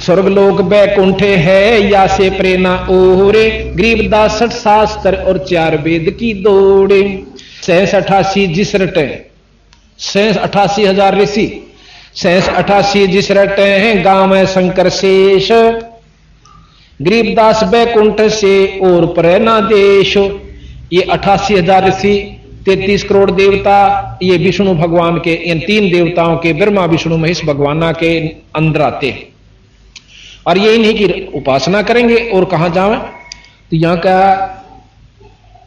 स्वर्गलोक बैकुंठे है या से प्रेरणा ओरे, गरीबदास 60 शास्त्र और 4 वेद की दौड़े। 88 जिस रटे 88,000 ऋषि 88 जिस रटे हैं गांव है शंकर शेष, गरीबदास बैकुंठ से और प्रेरणा देश। ये 88,000 ऋषि 33 करोड़ देवता ये विष्णु भगवान के इन 3 देवताओं के ब्रह्मा विष्णु महेश भगवाना के अंदर आते हैं और ये इन्हीं की उपासना करेंगे। और कहां जावे तो यहां का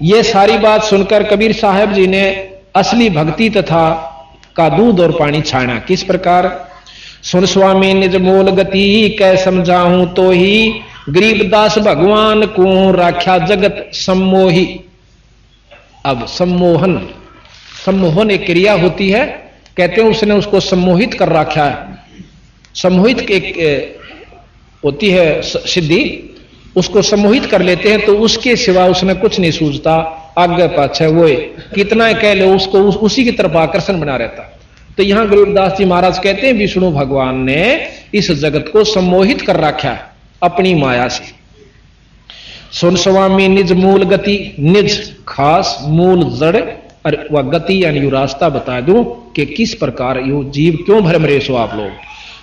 ये सारी बात सुनकर कबीर साहब जी ने असली भक्ति तथा का दूध और पानी छाना। किस प्रकार? सुन स्वामी निज मोल गति कै समझाऊं तो ही, गरीबदास भगवान को राख्या जगत सम्मोही। अब सम्मोहन एक क्रिया होती है, कहते हैं उसने उसको सम्मोहित कर रखा है। सम्मोहित एक होती है सिद्धि, उसको सम्मोहित कर लेते हैं तो उसके सिवा उसने कुछ नहीं सूझता, आगे पाछे वो कितना कह लो उसको उसी की तरफ आकर्षण बना रहता। तो यहां गरीबदास जी महाराज कहते हैं विष्णु भगवान ने इस जगत को सम्मोहित कर रखा है अपनी माया से। सुन स्वामी निज मूल गति, निज खास मूल जड़ और वह गति यानी यू रास्ता बता दूं कि किस प्रकार यू जीव क्यों भ्रम रहे सो आप लोग।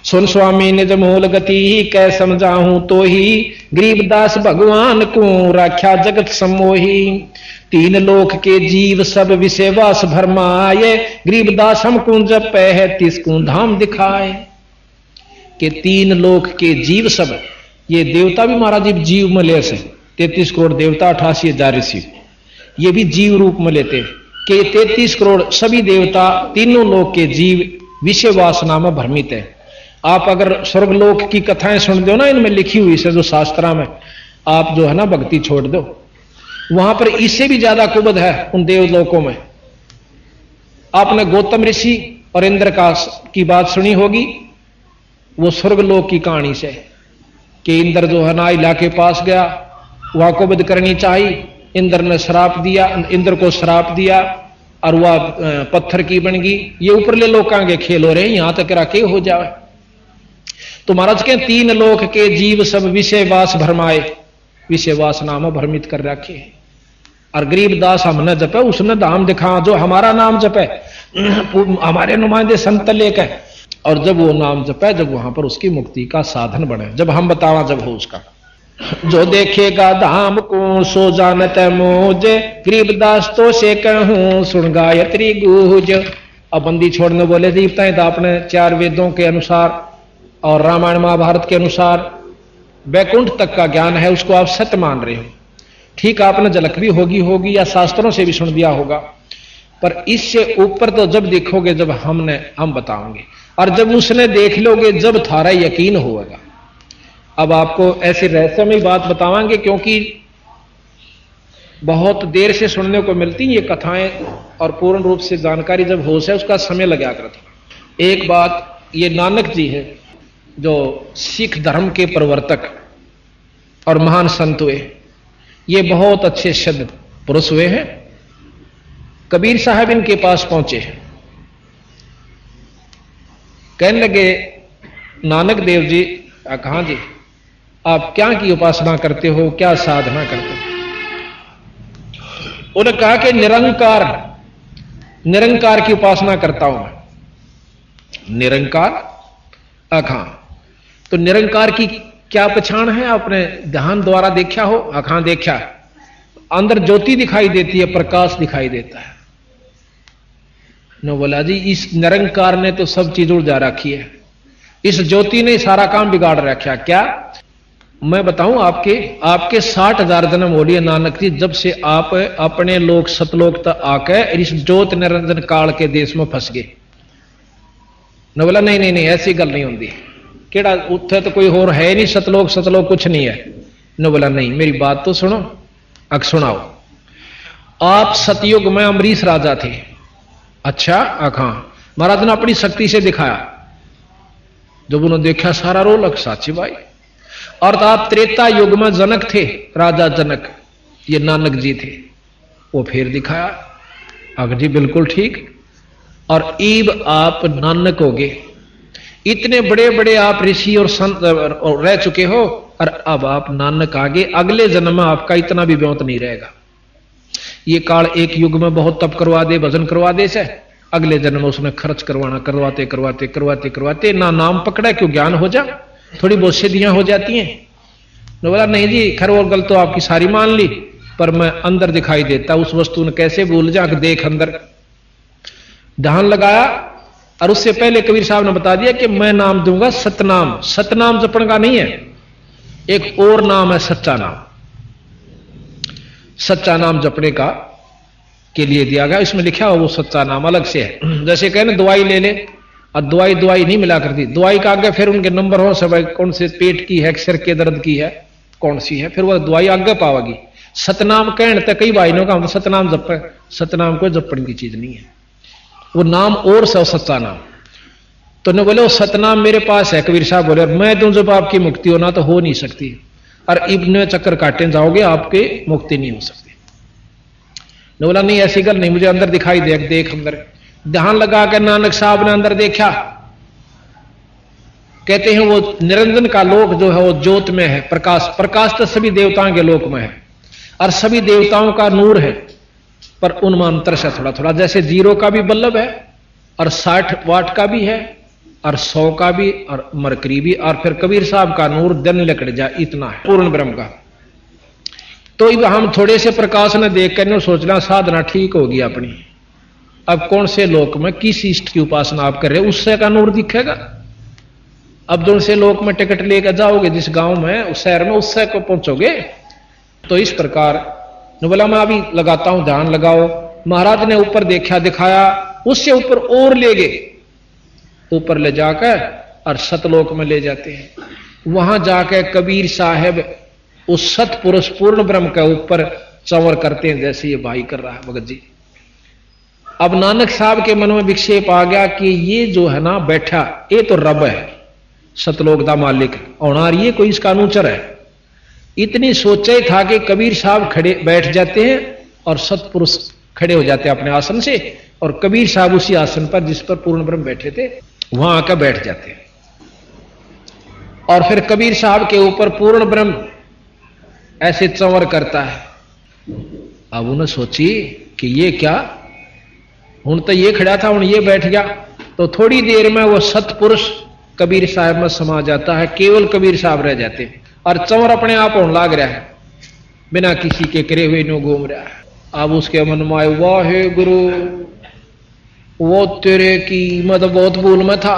सुन स्वामी निज मूल गति कै समझाऊं तो ही, गरीबदास भगवान को राख्या जगत सम्मोही। 3 लोक के जीव सब विषय वास भरमाए, गरीबदास हमको जपै है तिसको धाम दिखाए। कि 3 लोक के जीव सब, ये देवता भी महाराज जीव में ले से 33 करोड़ देवता 88,000 ऋषि ये भी जीव रूप में लेते कि 33 करोड़ सभी देवता तीनों लोक के जीव विषय वासना में भ्रमित है। आप अगर स्वर्गलोक की कथाएं सुन दो ना, इनमें लिखी हुई से जो शास्त्रा में, आप जो है ना भक्ति छोड़ दो, वहां पर इससे भी ज्यादा कुबद है उन देवलोकों में। आपने गौतम ऋषि और इंद्र की बात सुनी होगी, वो स्वर्गलोक की कहानी से कि इंद्र जो है ना इला के पास गया, वहां कुबद करनी चाहिए, इंद्र ने श्राप दिया, इंद्र को श्राप दिया और वह पत्थर की बन गई। ये ऊपरले लोकां के खेल हो रहे हैं, यहां तक राके हो जाए। तो महाराज के 3 लोक के जीव सब विषय वास भरमाए, विषय वासना में भ्रमित कर रखे। और गरीबदास हमने जपे उसने धाम दिखा, जो हमारा नाम जपे हमारे नुमाइंदे संत लेके, और जब वो नाम जपे जब वहां पर उसकी मुक्ति का साधन बने, जब हम बतावा जब हो उसका। जो देखेगा धाम को सो जानत मोज, गरीबदास तो से कहूं सुन गायत्री गूंज। अब बंदी छोड़ने बोले दीपता तो आपने 4 वेदों के अनुसार और रामायण महाभारत के अनुसार बैकुंठ तक का ज्ञान है, उसको आप सत्य मान रहे हो। ठीक आपने झलक भी होगी या शास्त्रों से भी सुन दिया होगा, पर इससे ऊपर तो जब देखोगे जब हम बताओगे, और जब उसने देख लोगे जब थारा यकीन होगा। अब आपको ऐसी रहस्यमय बात बतावांगे क्योंकि बहुत देर से सुनने को मिलती ये कथाएं, और पूर्ण रूप से जानकारी जब हो से उसका समय लगा करता। एक बात ये नानक जी है जो सिख धर्म के प्रवर्तक और महान संत हुए, ये बहुत अच्छे सद पुरुष हुए हैं। कबीर साहब इनके पास पहुंचे, कहने लगे नानक देव जी, कहां जी आप क्या की उपासना करते हो, क्या साधना करते हो? उन्होंने कहा कि निरंकार की उपासना करता हूं मैं। निरंकार अखां, तो निरंकार की क्या पहचान है? आपने ध्यान द्वारा देखा हो? अखां देखा, अंदर ज्योति दिखाई देती है, प्रकाश दिखाई देता है। न बोला जी इस निरंकार ने तो सब चीज उड़ जा रखी है, इस ज्योति ने सारा काम बिगाड़ रखा। क्या मैं बताऊं? आपके 60,000 जन्म हो लिए नानक जी, जब से आप अपने लोक सतलोक तक आके इस ज्योत निरंजन काल के देश में फंस गए। न बोला नहीं नहीं नहीं ऐसी गल नहीं होती, केड़ा उत्थे तो कोई और है नहीं, सतलोक कुछ नहीं है। न बोला नहीं, मेरी बात तो सुनो। अग सुनाओ। आप सतयुग में अमरीश राजा थे। अच्छा अखां, महाराज ने अपनी शक्ति से दिखाया, जब उन्होंने देखा सारा रोलक साची भाई। और तो आप त्रेता युग में जनक थे, राजा जनक, ये नानक जी थे, वो फिर दिखाया। अग जी बिल्कुल ठीक। और ईब आप नानक हो गए, इतने बड़े बड़े आप ऋषि और संत रह चुके हो, और अब आप नानक आगे अगले जन्म में आपका इतना भी ब्योंत नहीं रहेगा। ये काल एक युग में बहुत तप करवा दे, भजन करवा दे से, अगले जन्म में उसने खर्च करवाना, करवाते करवाते करवाते करवाते ना नाम पकड़ा क्यों ज्ञान हो जा, थोड़ी बहुत सिद्धियां हो जाती हैं। तो बोला नहीं जी, खर और गल तो आपकी सारी मान ली, पर मैं अंदर दिखाई देता उस वस्तु ने कैसे भूल जा, देख अंदर। ध्यान लगाया और उससे पहले कबीर साहब ने बता दिया कि मैं नाम दूंगा सतनाम। सतनाम जपण का नहीं है, एक और नाम है सच्चा नाम। सच्चा नाम जपने का के लिए दिया गया, इसमें लिखा हुआ वो सच्चा नाम अलग से है। जैसे कहे ना दवाई ले ले, और दवाई दवाई नहीं मिला करती, दवाई का आगे फिर उनके नंबर हो सब, कौन से पेट की है, सिर के दर्द की है, कौन सी है, फिर वह दवाई आगे पावेगी। सतनाम कहने तक कई भाई ने कहा सतनाम जप, सतनाम को जपने की चीज नहीं है, वो नाम और से सच्चा नाम। तो ने बोले वो सतनाम मेरे पास है। कबीर साहब बोले मैं दूं जब आपकी मुक्ति होना तो हो नहीं सकती, और इब्ने चक्कर काटे जाओगे आपके मुक्ति नहीं हो सकती। ने बोला नहीं ऐसी गल नहीं, मुझे अंदर दिखाई दे, देख अंदर। ध्यान लगा कर नानक साहब ने अंदर देखा, कहते हैं वो निरंजन का लोक जो है वो ज्योत में है, प्रकाश। प्रकाश तो सभी देवताओं के लोक में है, और सभी देवताओं का नूर है, पर उनमें अंतर से थोड़ा थोड़ा, जैसे 0 का भी बल्लभ है, और 60 वाट का भी है, और 100 का भी, और मरकरी भी, और फिर कबीर साहब का नूर दिन लकड़ जा, इतना है पूर्ण ब्रह्म का। तो अब हम थोड़े से प्रकाश ने देख कर सोचना साधना ठीक होगी अपनी। अब कौन से लोक में किस इष्ट की उपासना आप कर रहे हो, उससे का नूर दिखेगा। अब जो से लोक में टिकट लेकर जाओगे जिस गांव में, उस शहर में, उससे को पहुंचोगे। तो इस प्रकार बोला मैं अभी लगाता हूं, ध्यान लगाओ। महाराज ने ऊपर देखा, दिखाया, उससे ऊपर और ले गए, ऊपर ले जाकर और सतलोक में ले जाते हैं। वहां जाकर कबीर साहब उस सतपुरुष पूर्ण ब्रह्म के ऊपर चंवर करते हैं, जैसे ये भाई कर रहा है भगत जी। अब नानक साहब के मन में विक्षेप आ गया कि ये जो है ना बैठा, ये तो रब है, सतलोक का मालिक और ये कोई इसका अनुचर है। इतनी सोचे था कि कबीर साहब खड़े बैठ जाते हैं और सतपुरुष खड़े हो जाते हैं अपने आसन से, और कबीर साहब उसी आसन पर जिस पर पूर्ण ब्रह्म बैठे थे वहां आकर बैठ जाते हैं। और फिर कबीर साहब के ऊपर पूर्ण ब्रह्म ऐसे चंवर करता है। अब उन्हें सोची कि ये क्या, हूं तो ये खड़ा था, हूं ये बैठ गया। तो थोड़ी देर में वो सतपुरुष कबीर साहब में समा जाता है, केवल कबीर साहब रह जाते हैं, और चंवर अपने आप होने लाग रहा है, बिना किसी के करे हुए नो घूम रहा है। अब उसके मन में आए, वाहे गुरु, वो तेरे की मतलब बहुत भूल में था।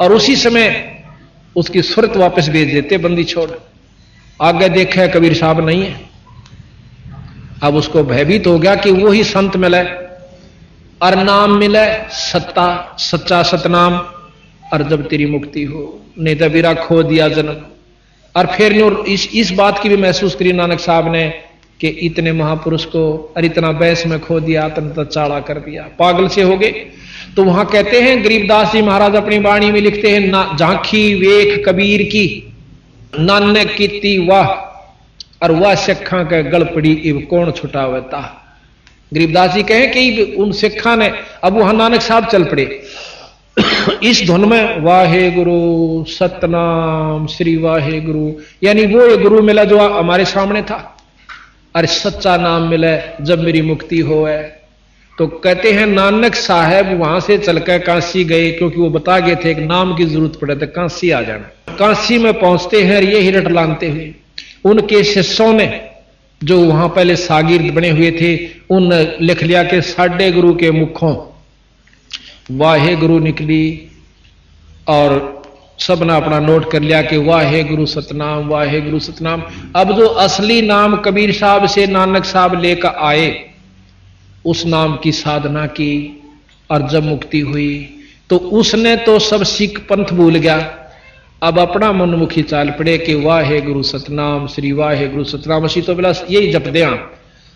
और उसी समय उसकी सुरत वापस भेज देते, बंदी छोड़। आगे देखा कबीर साहब नहीं है। अब उसको भयभीत हो गया कि वो ही संत मिले और नाम मिले, सत्ता सच्चा सतनाम, और जब तेरी मुक्ति हो, नहीं तो बिरा खो दिया जन्म। और फिर इस बात की भी महसूस करी नानक साहब ने कि इतने महापुरुष को और इतना बैस में खो दिया, तो चाड़ा कर दिया, पागल से हो गए। तो वहां कहते हैं गरीबदास जी महाराज अपनी वाणी में लिखते हैं, ना झांकी वेख कबीर की, नानक कीती वाह, और वह सिखा के गल पड़ी इब कौन छुटावता। गरीबदास जी कहें कि उन सिखा ने, अब वहां नानक साहब चल पड़े इस धुन में, वाहे गुरु सतनाम श्री वाहे गुरु, यानी वो ये गुरु मिला जो हमारे सामने था, और सच्चा नाम मिला जब मेरी मुक्ति हो है। तो कहते हैं नानक साहब वहां से चलकर काशी गए, क्योंकि वो बता गए थे कि नाम की जरूरत पड़े तो काशी आ जाना। काशी में पहुंचते हैं ये हिरट लानते हुए, उनके शिष्यों ने जो वहां पहले सागिर्द बने हुए थे, उन लिख लिया कि साढ़े गुरु के मुखों वाहे गुरु निकली, और सबने अपना नोट कर लिया कि वाहे गुरु सतनाम, वाहे गुरु सतनाम। अब जो असली नाम कबीर साहब से नानक साहब लेकर आए, उस नाम की साधना की, और जब मुक्ति हुई तो उसने तो सब सिख पंथ भूल गया। अब अपना मनमुखी चाल पड़े कि वाहे गुरु सतनाम श्री वाहे गुरु सतनाम, असी तो बिला यही जप दिया।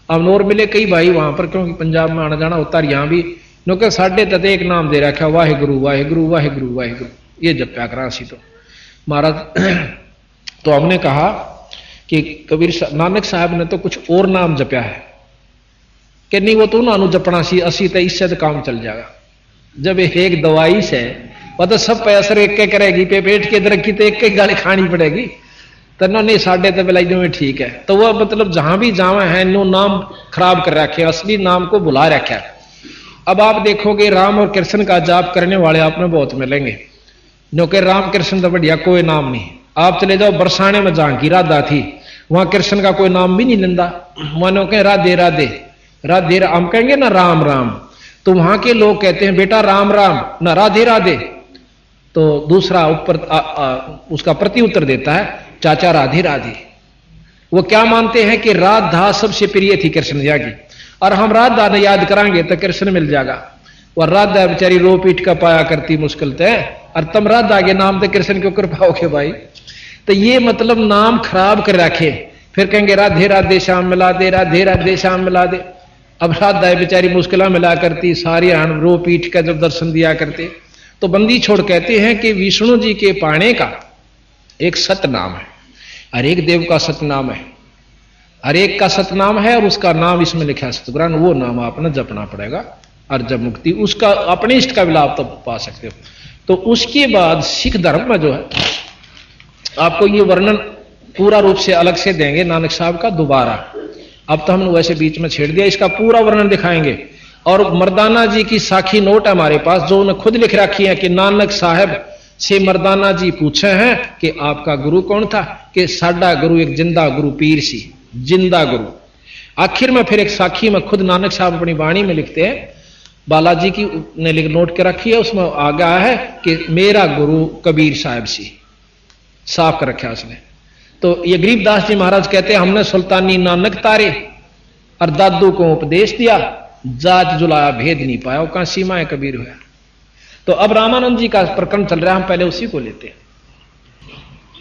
अब नोर मिले कई भाई वहां पर, क्योंकि पंजाब में आना जाना होता, यहां भी नो साढ़े तक एक नाम दे रखा, वाहे गुरु वाहे गुरु वाहे गुरु वाहे गुरु, ये जप्या करा सी। तो महाराज तो हमने कहा कि कबीर नानक साहब ने तो कुछ और नाम जप्या है कि नहीं, वो तो उन्होंने जपना सी, असी तो इससे तो काम चल जाएगा। जब एक दवाई से वह तो सब पे असर एक करेगी, पे पेट के दरख्ती तो एक गाली खानी पड़ेगी। तो नहीं साढ़े तो बिलाई में ठीक है। तो वह मतलब जहां भी जावे हैं नो नाम खराब कर रखे, असली नाम को भुला रखा है। अब आप देखोगे राम और कृष्ण का जाप करने वाले आप में बहुत मिलेंगे, क्योंकि राम कृष्ण तो बढ़िया कोई नाम नहीं। आप चले जाओ बरसाने में जहां की राधा थी, वहां कृष्ण का कोई नाम भी नहीं लेंदा, मानो कहें राधे राधे राधे, हम कहेंगे ना राम राम, तो वहां के लोग कहते हैं बेटा राम राम ना राधे राधे। तो दूसरा ऊपर उसका प्रति उत्तर देता है चाचा राधे राधे। वो क्या मानते हैं कि राधा सबसे प्रिय थी कृष्ण जी की, और हम राधा ने याद करांगे तो कृष्ण मिल जाएगा। और राधा बेचारी रो पीट का पाया करती मुश्किल तय, और तुम राधा के नाम तो कृष्ण क्यों कर पाओगे भाई। तो ये मतलब नाम खराब कर रखे, फिर कहेंगे राधे राधे श्याम मिला दे, राधे राधे श्याम मिला दे। अब राधा बेचारी मुश्किल मिला करती, सारी हम रो पीट का जब दर्शन दिया करते। तो बंदी छोड़ कहते हैं कि विष्णु जी के पाने का एक सतनाम है, हर एक देव का सतनाम है, हर एक का सतनाम है, और उसका नाम इसमें लिखा है सतपुराण। वो नाम आपने जपना पड़ेगा, और जब मुक्ति उसका अपने इष्ट का भी लाभ तो पा सकते हो। तो उसके बाद सिख धर्म में जो है आपको ये वर्णन पूरा रूप से अलग से देंगे नानक साहब का दोबारा। अब तो हमने वैसे बीच में छेड़ दिया, इसका पूरा वर्णन दिखाएंगे। और मर्दाना जी की साखी नोट है हमारे पास, जो उन्होंने खुद लिख रखी है कि नानक साहब से मर्दाना जी पूछे हैं कि आपका गुरु कौन था, कि साडा गुरु एक जिंदा गुरु पीर सी, जिंदा गुरु। आखिर में फिर एक साखी में खुद नानक साहब अपनी वाणी में लिखते हैं, बालाजी की ने नोट के रखी है, उसमें आ गया है कि मेरा गुरु कबीर साहब सी, साफ कर रखा उसने। तो ये गरीबदास जी महाराज कहते हैं हमने सुल्तानी नानक तारे और दादू को उपदेश दिया, जात जुलाया भेद नहीं पाया, वो कहां सीमाएं कबीर हुआ। तो अब रामानंद जी का प्रकरण चल रहा है, हम पहले उसी को लेते हैं।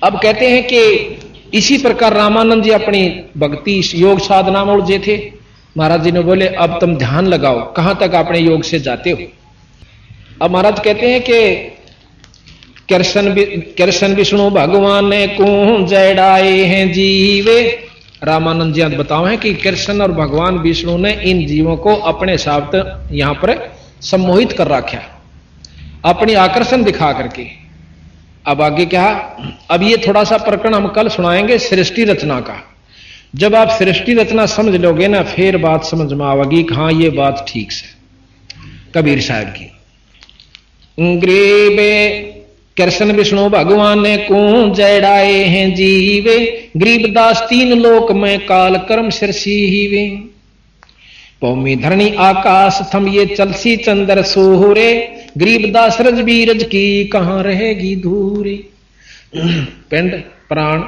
अब कहते हैं कि इसी प्रकार रामानंद जी अपनी भक्ति योग साधना में उलझे थे। महाराज जी ने बोले अब तुम ध्यान लगाओ, कहां तक अपने योग से जाते हो। अब महाराज कहते हैं कि कृष्ण विष्णु भगवान ने को जड़ाए हैं जीवे। रामानंद जी बताओ है कि कृष्ण और भगवान विष्णु ने इन जीवों को अपने साथ यहां पर सम्मोहित कर रखा, अपनी आकर्षण दिखा करके। अब आगे क्या, अब ये थोड़ा सा प्रकरण हम कल सुनाएंगे सृष्टि रचना का। जब आप सृष्टि रचना समझ लोगे ना, फिर बात समझ में आवेगी कि हाँ ये बात ठीक से कबीर साहब की। ग्रीबे कृष्ण विष्णु भगवान ने को जड़ाए हैं जीवे, गरीबदास तीन लोक में काल कर्म सिरसी हीवे। भूमि धरणी आकाश थम ये चलसी चंद्र सोहरे, गरीबदास रज बीरज की कहां रहेगी धूरी। पिंड प्राण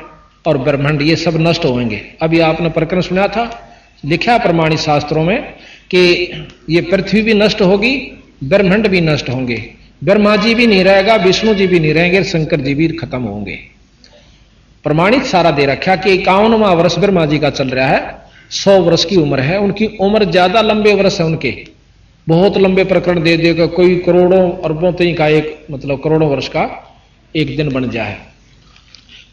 और ब्रह्मांड ये सब नष्ट होंगे। अभी आपने प्रकरण सुना था, लिखा प्रमाणित शास्त्रों में कि ये पृथ्वी भी नष्ट होगी, ब्रह्मांड भी नष्ट होंगे, ब्रह्मा जी भी नहीं रहेगा, विष्णु जी भी नहीं रहेंगे, शंकर जी भी खत्म होंगे। प्रमाणित सारा दे रखा कि 51वां वर्ष ब्रह्मा जी का चल रहा है, 100 वर्ष की उम्र है उनकी, उम्र ज्यादा लंबे वर्ष है उनके, बहुत लंबे प्रकरण दे देगा, कोई करोड़ों अरबों तक का एक मतलब करोड़ों वर्ष का एक दिन बन जाए।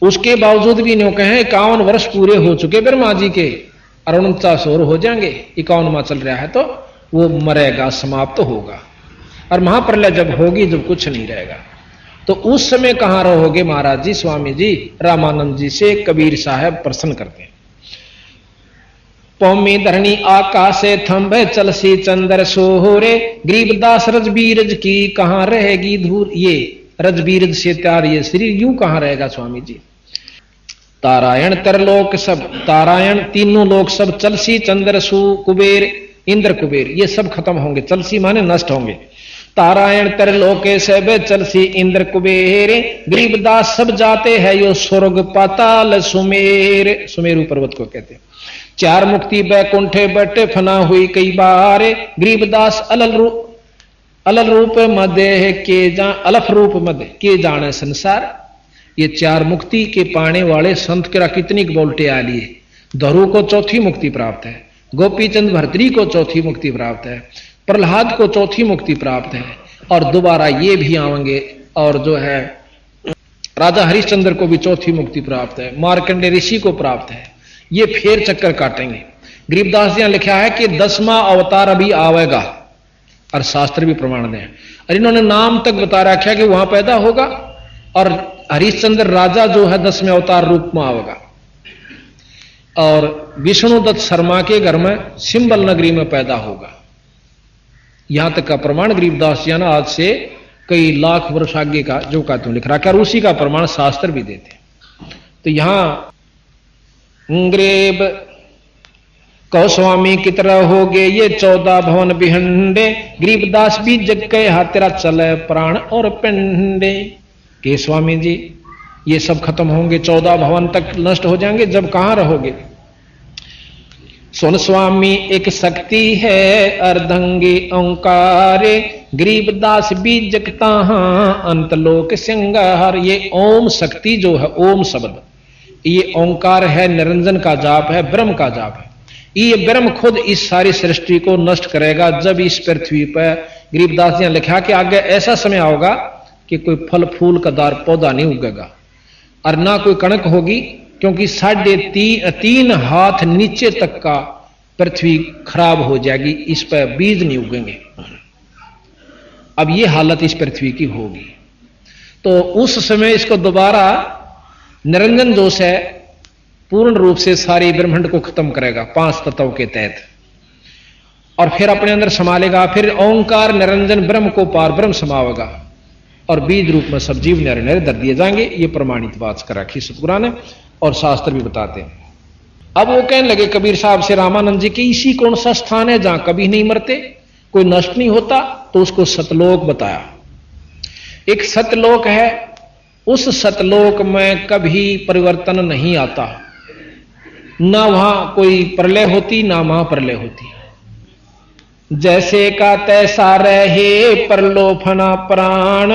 उसके बावजूद भी न्यों कहें 51 वर्ष पूरे हो चुके ब्रह्मा जी के, और 49 और हो जाएंगे, 51वां चल रहा है, तो वो मरेगा, समाप्त तो होगा। और महाप्रलय जब होगी, जब कुछ नहीं रहेगा, तो उस समय कहां रहोगे महाराज जी, स्वामी जी रामानंद जी से कबीर साहब प्रश्न करते हैं। पौमी धरणी आकाशे थंबे चलसी चंद्र सोहरे, गरीबदास रजबीरज की कहां रहेगी धूर। ये रजबीरज से त्यार ये शरीर यूं कहां रहेगा स्वामी जी। तारायण तरलोक सब, तारायण तीनों लोक सब, चलसी चंद्र सु कुबेर इंद्र कुबेर ये सब खत्म होंगे, चलसी माने नष्ट होंगे। तारायण तरलोके सब चलसी इंद्र कुबेर, गरीबदास सब जाते हैं यो स्वर्ग पाताल सुमेर। सुमेरु पर्वत को कहते हैं। चार मुक्ति बैकुंठे बटे फना हुई कई बार, गरीबदास अलल रूप मध्य के अलफ रूप मध्य के जाने संसार। ये चार मुक्ति के पाने वाले संत के कितनी बोलटे आ लिए। धरु को चौथी मुक्ति प्राप्त है, गोपीचंद भर्तरी को चौथी मुक्ति प्राप्त है, प्रहलाद को चौथी मुक्ति प्राप्त है, और दोबारा ये भी आएंगे। और जो है राजा हरिश्चंद्र को भी चौथी मुक्ति प्राप्त है, मार्कंडे ऋषि को प्राप्त है। ये फेर चक्कर काटेंगे। गरीबदास जी ने लिखा है कि 10वां अवतार अभी आवेगा, और शास्त्र भी प्रमाण दें। और इन्होंने नाम तक बता रखा कि वहां पैदा होगा और हरिश्चंद्र राजा जो है 10वें अवतार रूप में आवेगा, और विष्णुदत्त शर्मा के घर में सिंबल नगरी में पैदा होगा। यहां तक का प्रमाण गरीबदास जी ने आज से कई लाख वर्ष आगे का जो कहते हैं लिख रखा है, और उसी का प्रमाण शास्त्र भी देते हैं। तो यहां ग्रेब कहो स्वामी की तरह हो गए ये 14 भवन बिहंडे, गरीबदास भी जग के हाथ तेरा चले प्राण और पिंडे। के स्वामी जी ये सब खत्म होंगे, 14 भवन तक नष्ट हो जाएंगे, जब कहां रहोगे? सुन स्वामी एक शक्ति है अर्धंगी ओंकारे, गरीबदास भी जगता अंतलोक सिंगार। ये ओम शक्ति जो है, ओम शब्द ये ओंकार है, निरंजन का जाप है, ब्रह्म का जाप है। ये ब्रह्म खुद इस सारी सृष्टि को नष्ट करेगा जब इस पृथ्वी पर, गरीबदास जी ने लिखा कि आगे ऐसा समय आओगा कि कोई फल फूल का दार पौधा नहीं उगेगा और ना कोई कणक होगी, क्योंकि 3.5 हाथ नीचे तक का पृथ्वी खराब हो जाएगी, इस पर बीज नहीं उगेंगे। अब ये हालत इस पृथ्वी की होगी। तो उस समय इसको दोबारा निरंजन जोश है पूर्ण रूप से सारे ब्रह्मांड को खत्म करेगा 5 तत्वों के तहत, और फिर अपने अंदर संभालेगा। फिर ओंकार निरंजन ब्रह्म को पार ब्रह्म समावेगा और बीज रूप में सब जीव नरे नरे दर दिए जाएंगे। ये प्रमाणित बात कर रखी सतगुरु ने और शास्त्र भी बताते हैं। अब वो कहने लगे कबीर साहब से रामानंद जी के, इसी कौन सा स्थान है जहां कभी नहीं मरते, कोई नष्ट नहीं होता? तो उसको सतलोक बताया। एक सतलोक है, उस सतलोक में कभी परिवर्तन नहीं आता, ना वहां कोई प्रलय होती ना वहां प्रलय होती। जैसे का तैसा रहे परलोफना प्राण,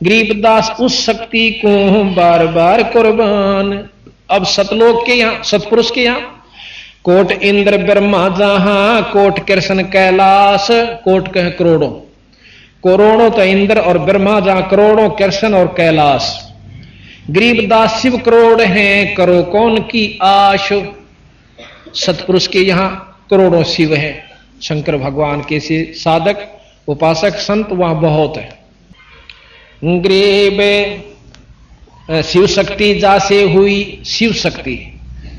गरीबदास उस शक्ति को बार बार कुर्बान। अब सतलोक के यहां, सतपुरुष के यहां कोट इंद्र ब्रह्मा जहां, कोट कृष्ण कैलाश, कोट कह करोड़ों, करोड़ों तो इंद्र और ब्रह्मा जहां, करोड़ों कृष्ण और कैलाश। गरीबदास शिव करोड़ हैं, करो कौन की आश। सतपुरुष के यहां करोड़ों शिव हैं, शंकर भगवान के से साधक उपासक संत वहां बहुत है। ग्रीब शिव शक्ति जासे हुई, शिव शक्ति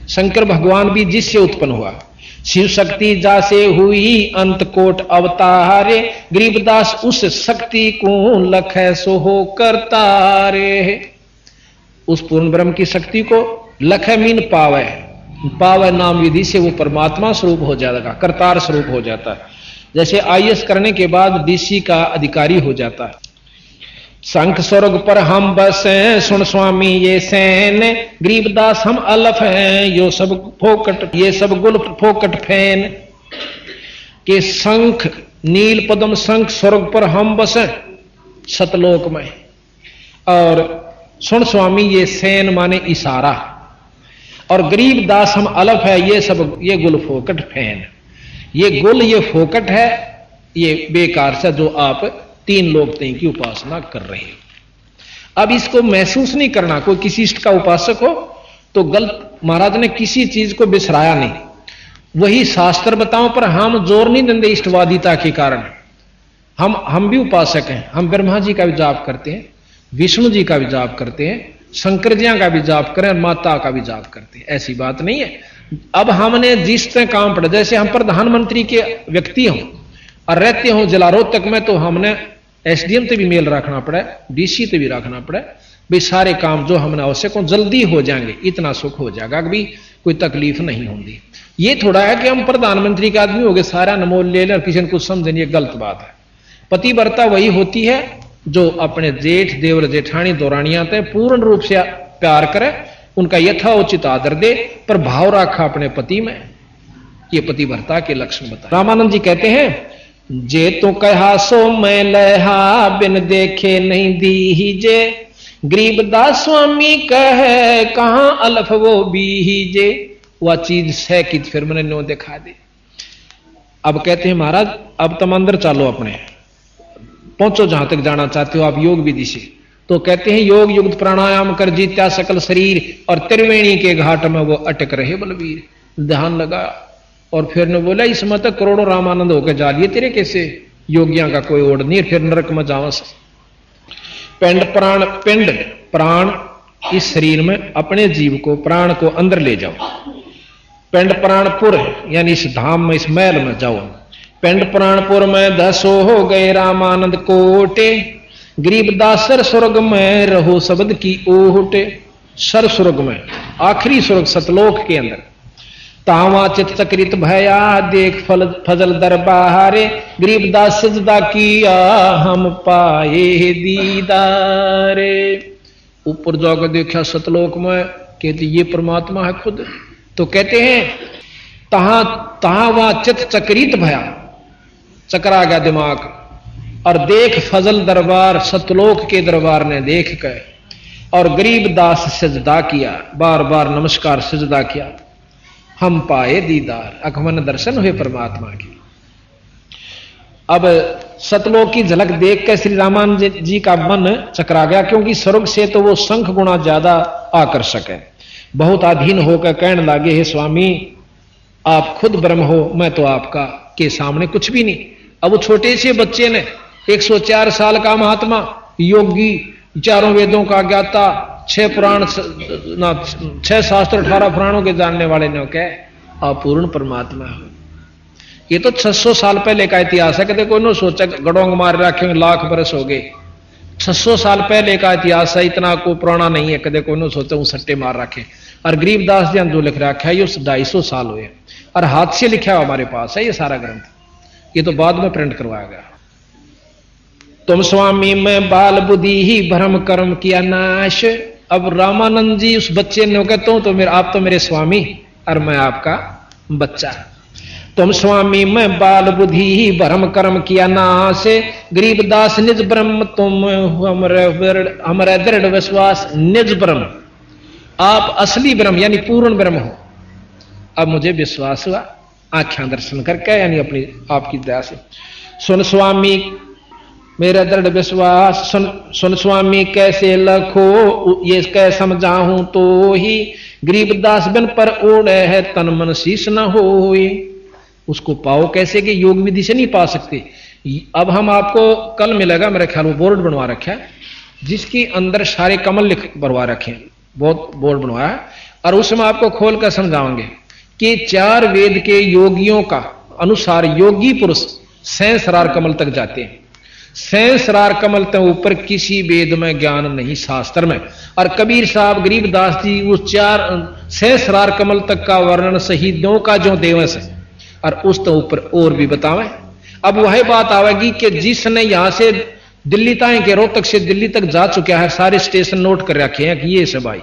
शंकर भगवान भी जिससे उत्पन्न हुआ, शिव शक्ति जासे हुई अंत कोट अवतारे, गरीबदास उस शक्ति को लख सो हो करतारे। उस पूर्ण ब्रह्म की शक्ति को लख मीन पावे, पावे नाम विधि से वो परमात्मा स्वरूप हो जाएगा, करतार स्वरूप हो जाता है। जैसे आईएएस करने के बाद डीसी का अधिकारी हो जाता है। शंख स्वर्ग पर हम बस हैं, सुन स्वामी ये सैन, गरीबदास हम अलफ हैं, यो सब फोकट, ये सब गुल फोकट फैन। के शंख नील पद्म शंख स्वर्ग पर हम बस हैं सतलोक में, और सुन स्वामी ये सैन माने इशारा, और गरीबदास हम अलफ है, ये सब ये गुल फोकट फैन। ये गुल ये फोकट है, ये बेकार से जो आप 3 लोक तीन की उपासना कर रहे हो। अब इसको महसूस नहीं करना, कोई किसी इष्ट का उपासक हो तो गलत, महाराज ने किसी चीज को बिसराया नहीं, वही शास्त्र बताओ, पर हम जोर नहीं देंगे इष्टवादिता के कारण। हम भी उपासक हैं, हम ब्रह्मा जी का भी जाप करते हैं, विष्णु जी का भी जाप करते हैं, शंकर जी का भी जाप करें और माता का भी जाप करते हैं, ऐसी बात नहीं है। अब हमने जिस तरह काम पड़ा, जैसे हम प्रधानमंत्री के व्यक्ति हों और रहते हों जिला रोहतक में, तो हमने एसडीएम से भी मेल रखना पड़ा, डीसी से भी रखना पड़ा, भाई सारे काम जो हमने आवश्यक हो जल्दी हो जाएंगे, इतना सुख हो जाएगा कि कोई तकलीफ नहीं होगी। ये थोड़ा है कि हम प्रधानमंत्री के आदमी हो गए, सारा नमोल ले लें और किसी ने कुछ समझे, ये गलत बात है। पतिव्रता वही होती है जो अपने जेठ देवर जेठानी दौरानियां थे पूर्ण रूप से प्यार करे, उनका यथाउचित आदर दे, पर भाव रखा अपने पति में। ये पतिव्रता के लक्षण बताए। रामानंद जी कहते हैं, जे तो कहा सो मैं लहा, बिन देखे नहीं दीजे, गरीबदास स्वामी कहे कहां अलफ वो बीजे। वह चीज सह की फिर मैंने नो दिखा दे। अब कहते हैं महाराज अब तुम अंदर चलो, अपने पहुंचो जहां तक जाना चाहते हो आप योग विधि से। तो कहते हैं योग युक्त प्राणायाम कर जीत्या सकल शरीर, और त्रिवेणी के घाट में वो अटक रहे बलवीर। ध्यान लगा और फिर ने बोला इसमें तो करोड़ों रामानंद होकर जा लिए तेरे कैसे, योगियों का कोई ओढ़ नहीं, फिर नरक में जाओ से। पिंड प्राण इस शरीर में अपने जीव को, प्राण को अंदर ले जाओ। पिंड प्राणपुर यानी इस धाम में, इस महल में जाओ। पिंड प्राणपुर में धसो हो गए रामानंद कोटे, गरीबदास सर स्वर्ग में रहो शब्द की ओटे। सर स्वर्ग में, आखिरी स्वर्ग सतलोक के अंदर। तावा चित चक्रित भया देख फजल दरबारे, गरीबदास सजदा किया हम पाए दीदारे। ऊपर जाकर देखा सतलोक में, कहते ये परमात्मा है खुद। तो कहते हैं तहां चित चक्रित भया, चकरा गया दिमाग। और देख फजल दरबार, सतलोक के दरबार ने देख कर, और गरीबदास सजदा किया, बार बार नमस्कार सजदा किया। हम पाए दीदार, अखमन दर्शन हुए परमात्मा के। अब सतलोक की झलक देख कर श्री रामानंद जी का मन चकरा गया, क्योंकि स्वर्ग से तो वो संख गुना ज्यादा आकर्षक है। बहुत अधीन होकर कहने लगे, हे स्वामी आप खुद ब्रह्म हो, मैं तो आपका के सामने कुछ भी नहीं। अब वो छोटे से बच्चे ने, 104 साल का महात्मा, योगी, चारों वेदों का ज्ञाता, 6 शास्त्र 18 पुराणों के जानने वाले ने कहा आप पूर्ण परमात्मा हो। ये तो 600 साल पहले का इतिहास है। कहते कोई न सोचा गड़ोंग मार रखे लाख बरस हो गए। 600 साल पहले का इतिहास है, इतना को पुराना नहीं है। कदे कोई न सोचा वो सट्टे मार रखे। और गरीबदास जी जो लिख रखा है ये 250 साल हुए, और हाथ से लिखा हुआ हमारे पास है ये सारा ग्रंथ। ये तो बाद में प्रिंट करवाया गया। तुम स्वामी में बाल बुद्धि ही भ्रम कर्म किया नाश। अब रामानंद जी उस बच्चे ने कहता हूं तो आप तो मेरे स्वामी और मैं आपका बच्चा। तुम स्वामी में बाल बुद्धि ही भ्रम कर्म किया नाश, गरीबदास निज ब्रह्म तुम हमारा दृढ़ विश्वास। निज ब्रह्म, आप असली ब्रह्म यानी पूर्ण ब्रह्म हो। अब मुझे विश्वास हुआ आंखें दर्शन करके, यानी अपनी आपकी दया से। सुन स्वामी मेरा दृढ़ विश्वास, सुन स्वामी कैसे लखो ये कह समझाऊं तो ही, गरीबदास बिन पर ओढ़े है तन मन शीश न होए। उसको पाओ कैसे कि योग विधि से नहीं पा सकते। अब हम आपको कल मिलेगा, मेरे ख्याल में बोर्ड बनवा रखा है जिसके अंदर सारे कमल लिख बनवा रखे हैं, बहुत बोर्ड बनवाया है। और उसमें आपको खोल कर समझाओगे कि 4 वेद के योगियों का अनुसार योगी पुरुष सहस्रार कमल तक जाते हैं। सहस्रार कमल तक ऊपर किसी वेद में ज्ञान नहीं, शास्त्र में। और कबीर साहब गरीबदास जी उस 4 सहस्रार कमल तक का वर्णन शहीदों का जो देवस है और उस तो ऊपर और भी बतावे। अब वही बात आवेगी कि जिसने यहां से दिल्ली तक के रोहतक से दिल्ली तक जा चुका है, सारे स्टेशन नोट कर रखे हैं कि ये सब आई,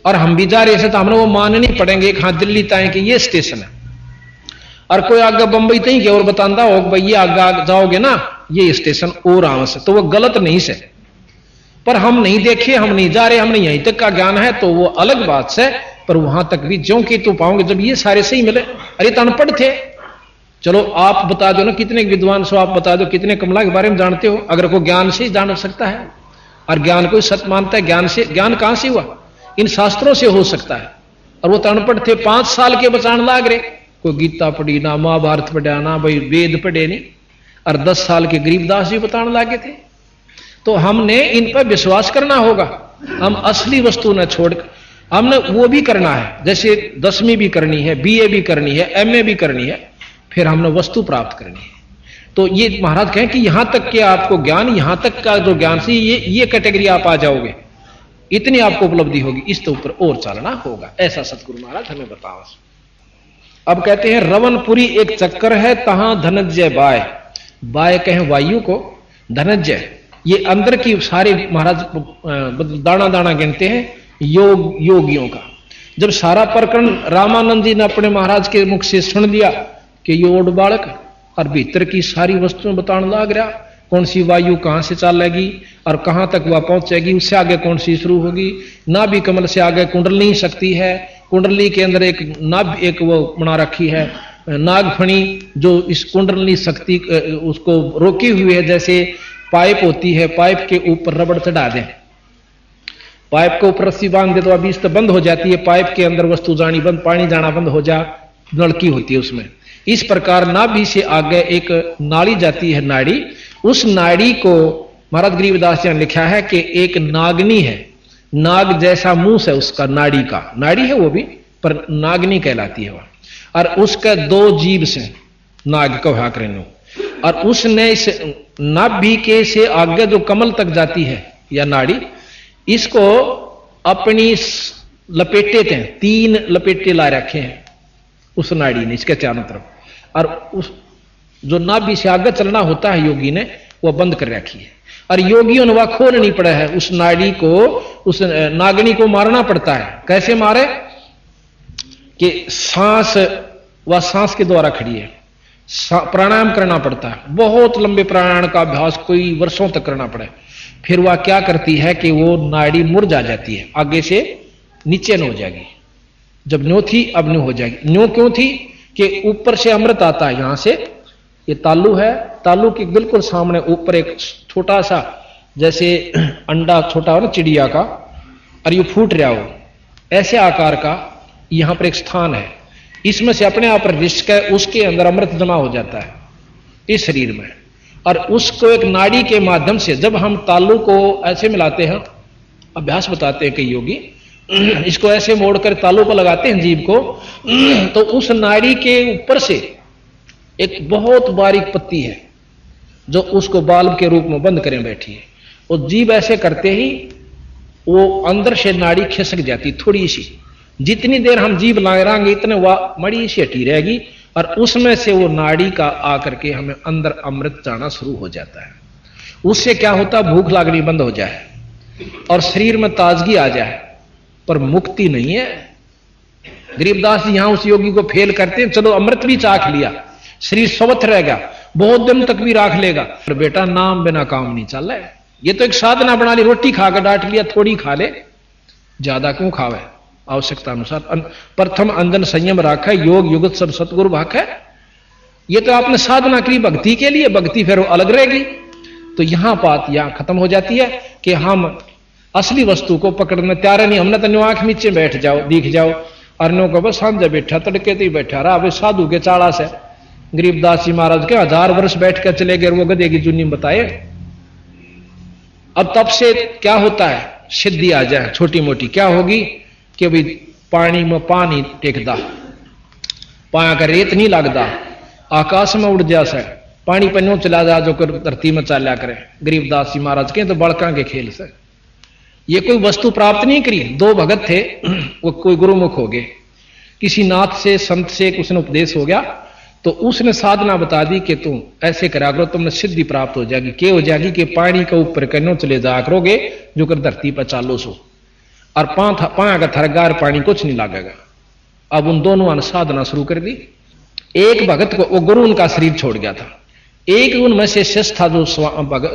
और हम भी जा रहे थे तो हमने वो माननी पड़ेंगे कि हाँ दिल्ली तक के ये स्टेशन है। और कोई आगे बंबई तक के और बताता हो भाई ये आगे जाओगे ना ये स्टेशन और आवश है, तो वो गलत नहीं से। पर हम नहीं देखे, हम नहीं जा रहे, हमने यहीं तक का ज्ञान है तो वो अलग बात से। पर वहां तक भी ज्यों की तो पाओगे जब ये सारे सही मिले। अरे तो अनपढ़ थे, चलो आप बता दो ना कितने विद्वान सो, आप बता दो कितने कमला के बारे में जानते हो। अगर कोई ज्ञान से ही जान सकता है, और ज्ञान को सत्य मानता है, ज्ञान से, ज्ञान कहां से हुआ? इन शास्त्रों से हो सकता है। और वो तो अनपढ़ थे, 5 साल के बचान लाग रहे, कोई गीता पढ़ी ना, महाभारत पढ़ा ना, भाई वेद पढ़े नहीं। और 10 साल के गरीबदास जी बताने लागे थे। तो हमने इन पर विश्वास करना होगा। हम असली वस्तु न छोड़कर हमने वो भी करना है, जैसे 10वीं भी करनी है, BA भी करनी है, MA भी करनी है, फिर हमने वस्तु प्राप्त करनी है। तो ये महाराज कहें कि यहां तक के आपको ज्ञान, यहां तक का जो ज्ञान से ये कैटेगरी आप आ जाओगे, इतनी आपको उपलब्धि होगी, इस तो ऊपर और चलना होगा। ऐसा सतगुरु महाराज हमें बताओ। अब कहते हैं रवनपुरी एक चक्कर है, तहां धनंजय बाय। बाय कहें वायु को, धनंजय ये अंदर की सारे महाराज दाना दाना गिनते हैं योगियों का। जब सारा प्रकरण रामानंद जी ने अपने महाराज के मुख से सुन लिया कि ये ओड बालक और भीतर की सारी वस्तुएं बताने लग रहा, कौन सी वायु कहां से चलेगी और कहां तक वह पहुंचेगी, उससे आगे कौन सी शुरू होगी। नाभि कमल से आगे कुंडलनी शक्ति है, कुंडली के अंदर एक नाभ एक वो बना रखी है नागफणी, जो इस कुंडलनी शक्ति उसको रोकी हुई है। जैसे पाइप होती है, पाइप के ऊपर रबड़ चढ़ा दें, पाइप के ऊपर रस्सी बांध दे तो अभी इस बंद हो जाती है, पाइप के अंदर वस्तु जानी बंद, पानी जाना बंद हो जा, नलकी होती है उसमें। इस प्रकार नाभि से आगे एक नाड़ी जाती है, नाड़ी। उस नाड़ी को महाराज गरीबदास जी ने लिखा है कि एक नागनी है, नाग जैसा मुंह है उसका, नाड़ी का, नाड़ी है वो भी, पर नागनी कहलाती है वह। और उसका 2 जीभ से नाग कहा करें, और उसने इस नाभि के से आगे जो कमल तक जाती है या नाड़ी, इसको अपनी लपेटे थे, 3 लपेटे ला रखे हैं उस नाड़ी ने इसके चारों तरफ, और उस जो नाभि से आगे चलना होता है योगी ने वो बंद कर रखी है। और योगियों ने वह खोल नहीं पड़ा है, उस नाड़ी को, उस नागनी को मारना पड़ता है। कैसे मारे कि सांस, वह सांस के द्वारा खड़ी है, प्राणायाम करना पड़ता है, बहुत लंबे प्राणायाम का अभ्यास कोई वर्षों तक करना पड़े। फिर वह क्या करती है कि वो नाड़ी मुरझा जाती है, आगे से नीचे न हो जाएगी, जब न्यों थी अब न्यों हो जाएगी। न्यों क्यों थी कि ऊपर से अमृत आता है, यहां से ये तालू है, तालू के बिल्कुल सामने ऊपर एक छोटा सा जैसे अंडा छोटा हो ना चिड़िया का, और ये फूट रहा हो ऐसे आकार का, यहां पर एक स्थान है, इसमें से अपने आप रिश्क है, उसके अंदर अमृत जमा हो जाता है इस शरीर में। और उसको एक नाड़ी के माध्यम से जब हम तालू को ऐसे मिलाते हैं, अभ्यास बताते हैं कई योगी, इसको ऐसे मोड़कर तालू को लगाते हैं जीभ को, तो उस नाड़ी के ऊपर से एक बहुत बारीक पत्ती है जो उसको बाल्ब के रूप में बंद करें बैठी है, और जीभ ऐसे करते ही वो अंदर से नाड़ी खिसक जाती थोड़ी सी, जितनी देर हम जीभ लगाएंगे इतने वह मड़ी सी हटी रहेगी, और उसमें से वो नाड़ी का आकर के हमें अंदर अमृत जाना शुरू हो जाता है। उससे क्या होता, भूख लागनी बंद हो जाए और शरीर में ताजगी आ जाए, पर मुक्ति नहीं है। गरीबदास जी यहां उस योगी को फेल करते हैं, चलो अमृत भी चाख लिया, शरीर स्वस्थ रहेगा, बहुत दिन तक भी राख लेगा, पर बेटा नाम बिना काम नहीं चल रहा है। ये तो एक साधना बना ली, रोटी खाकर डांट लिया, थोड़ी खा ले, ज्यादा क्यों खावे, आवश्यकता अनुसार। प्रथम अंजन संयम राखा, योग युगत सब सतगुरु भाखा। ये तो आपने साधना की भक्ति के लिए, भक्ति फिर अलग रहेगी। तो यहां बात यहां खत्म हो जाती है कि हम असली वस्तु को पकड़ने तैयार नहीं। हमने तो आंख नीचे बैठ जाओ, दिख जाओ, अर्नो को बस सांझे बैठा, तड़के तो ही बैठा रहा, अभी साधु के चाड़ा से। गरीबदास जी महाराज के 1000 वर्ष बैठ कर चले गए, वो गधे की जुनी बताए। अब तब से क्या होता है, सिद्धि आ जाए छोटी मोटी, क्या होगी कि भाई पानी में पानी टेकदा, पाया का रेत नहीं लगता, आकाश में उड़ जा से, पानी पन्नों चला जा जो कर धरती में चाल्या करे। गरीबदास जी महाराज के तो बड़का के खेल से ये कोई वस्तु प्राप्त नहीं करी। 2 भगत थे, वो कोई गुरुमुख हो गए, किसी नाथ से संत से उसने उपदेश हो गया, तो उसने साधना बता दी कि तुम ऐसे करा करो, तुमने सिद्धि प्राप्त हो जाएगी। क्या हो जाएगी कि पानी के ऊपर कन्नों चले जा करोगे जो कर धरती पर चालो सो, और पाया का थरगार पानी कुछ नहीं लगेगा। अब उन दोनों ने साधना शुरू कर दी। एक भगत को, वो गुरु उनका शरीर छोड़ गया था, एक उनमें से शिष्य था जो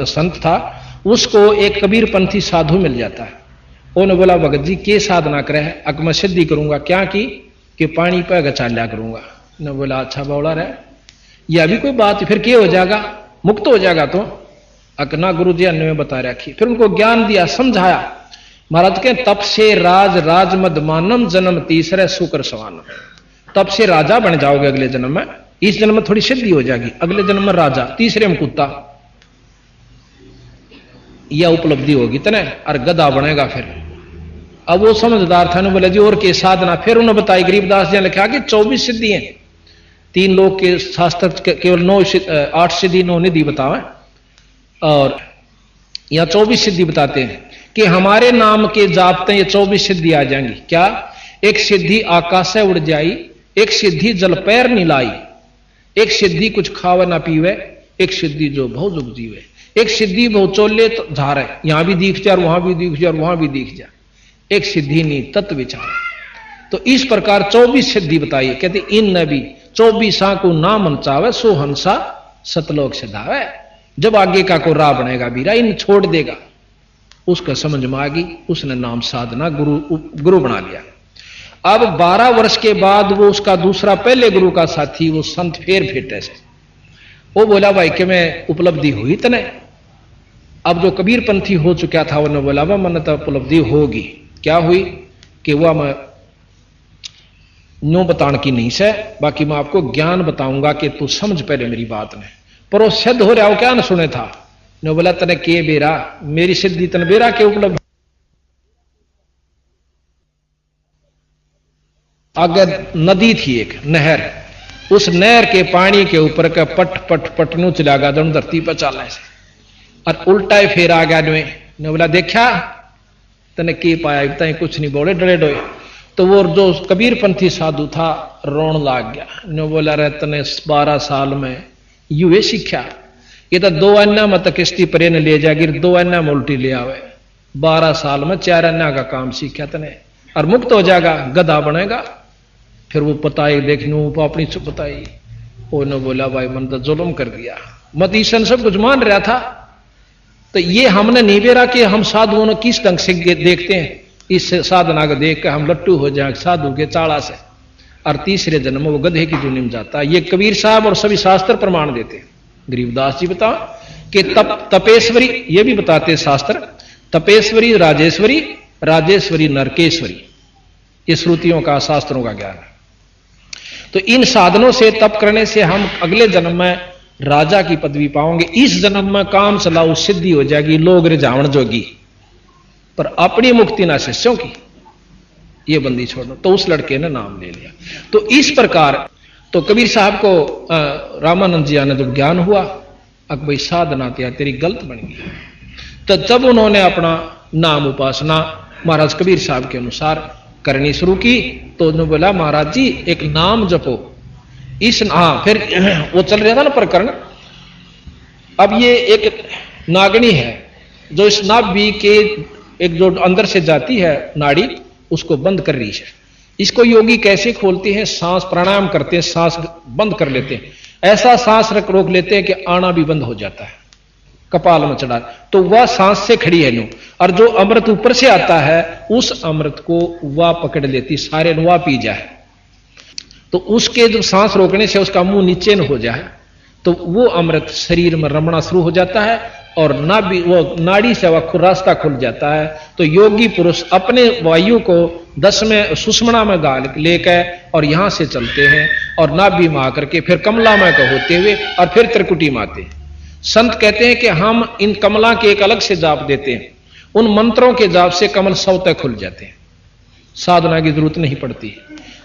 संत था, उसको एक कबीरपंथी साधु मिल जाता है। उन्होंने बोला भगत जी के साधना करे है, अक मैं सिद्धि करूंगा, क्या की कि पानी पर चाल्या करूंगा। ने बोला अच्छा बौला रहे, यह भी कोई बात, फिर क्या हो जाएगा, मुक्त हो जाएगा। तो अकना गुरु जी ने बता रखी, फिर उनको ज्ञान दिया, समझाया। महाराज के तप से राज मद मानम जन्म तीसरे सुकर सवानम, तब से राजा बन जाओगे अगले जन्म में। इस जन्म में थोड़ी सिद्धि हो जाएगी, अगले जन्म में राजा, तीसरे में कुत्ता, यह उपलब्धि होगी तने, और गधा बनेगा फिर। अब वो समझदार था, बोले जी और के साधना, फिर उन्होंने बताई। गरीबदास जी ने लिखा कि 24 सिद्धि हैं, 3 लोग के शास्त्र केवल 8 सिद्धि 9 निधि बतावे, और यहां 24 सिद्धि बताते हैं कि हमारे नाम के जापते ये 24 सिद्धि आ जाएंगी। क्या, एक सिद्धि आकाश से उड़ जाई, एक सिद्धि जल पैर नहीं लाई, एक सिद्धि कुछ खावे ना पीवे, एक सिद्धि जो बहुत जुग जीवे, एक सिद्धि बहुत चोले तो झारे, यहां भी दिख जा, वहां भी दिख जा, वहां भी दिख जा, एक सिद्धि नहीं तत्व विचार। तो इस प्रकार 24 सिद्धि बताई। कहते इन नबी 24 को ना मनचावे, सो हंसा सतलोक से धावे। जब आगे का को राह बनेगा बीरा, इन छोड़ देगा, उसका समझ में आ गई, उसने नाम साधना गुरु बना लिया। अब 12 वर्ष के बाद वो उसका दूसरा पहले गुरु का साथी, वो संत फेर फेटे से, वो बोला भाई कि मैं उपलब्धि हुई तने। अब जो कबीरपंथी हो चुका था उन्होंने बोला वह मन तो उपलब्धि होगी। क्या हुई कि वह न्यू बताने की नहीं से, बाकी मैं आपको ज्ञान बताऊंगा कि तू समझ पहले मेरी बात ने। पर वो सिद्ध हो रहा हो क्या न सुने था, ने बोला तने के बेरा मेरी सिद्धि तन बेरा के उपलब्ध। आगे नदी थी एक नहर, उस नहर के पानी के ऊपर का पट पट पटनू चला गया दोनों धरती पर चालने से, और उल्टा ही फेर आ गया ने बोला देखा तने के पाया, तय कुछ नहीं बोले डरे डोए। तो वो जो कबीरपंथी साधु था रोन लाग गया, ने बोला रे तने 12 साल में युवे सीखा, ये तो 2 अन्ना मत किश्ती परे ने ले जाएगी, 2 अन्ना में उल्टी ले आवे, 12 साल में 4 अन्ना का काम सीखा तने और मुक्त हो जाएगा, गधा बनेगा। फिर वो पताई देखने वो अपनी चुप बताई, उन्होंने बोला भाई मन तो जुल्म कर दिया, मत ईशन सब कुछ मान रहा था। तो ये हमने नहीं बेरा कि हम साधुओं ने किस ढंग से देखते हैं, इस साधना को देख कर हम लट्टू हो जाए साधु के चाड़ा से, और तीसरे जन्म वो गधे की जूनी में जाता है। ये कबीर साहब और सभी शास्त्र प्रमाण देते हैं। गरीबदास जी बताओ कि तपेश्वरी, ये भी बताते हैं शास्त्र, तपेश्वरी राजेश्वरी, राजेश्वरी नरकेश्वरी, ये श्रुतियों का शास्त्रों का ज्ञान है। तो इन साधनों से तप करने से हम अगले जन्म में राजा की पदवी पाओगे, इस जन्म में काम चलाओ सिद्धि हो जाएगी, लोग रिझावण जोगी, पर अपनी मुक्ति ना शिष्यों की, ये बंदी छोड़ो। तो उस लड़के ने नाम ले लिया। तो इस प्रकार तो कबीर साहब को रामानंद जी ने जब ज्ञान हुआ, अब भाई साधना तेरी गलत बन गई। तो जब उन्होंने अपना नाम उपासना महाराज कबीर साहब के अनुसार करनी शुरू की, तो उन्होंने बोला महाराज जी एक नाम जपो, इस फिर वो चल रहा था ना प्रकरण। अब ये एक नागनी है जो इस नाभि के एक जो अंदर से जाती है नाड़ी, उसको बंद कर रही है। इसको योगी कैसे खोलते हैं, सांस प्राणायाम करते हैं, सांस बंद कर लेते हैं, ऐसा सांस रोक लेते हैं कि आना भी बंद हो जाता है, कपाल में चढ़ा, तो वह सांस से खड़ी है नो, और जो अमृत ऊपर से आता है उस अमृत को वह पकड़ लेती, सारे नुआ पी जाए। तो उसके जो सांस रोकने से उसका मुंह नीचे न हो जाए, तो वो अमृत शरीर में रमना शुरू हो जाता है, और नाभि वो नाड़ी से वह रास्ता खुल जाता है। तो योगी पुरुष अपने वायु को 10वें सुषमणा में गाल लेकर और यहां से चलते हैं, और नाभि में आकर के फिर कमला में का होते हुए और फिर त्रिकुटी में आते हैं। संत कहते हैं कि हम इन कमला के एक अलग से जाप देते हैं, उन मंत्रों के जाप से कमल स्वतः खुल जाते हैं, साधना की जरूरत नहीं पड़ती।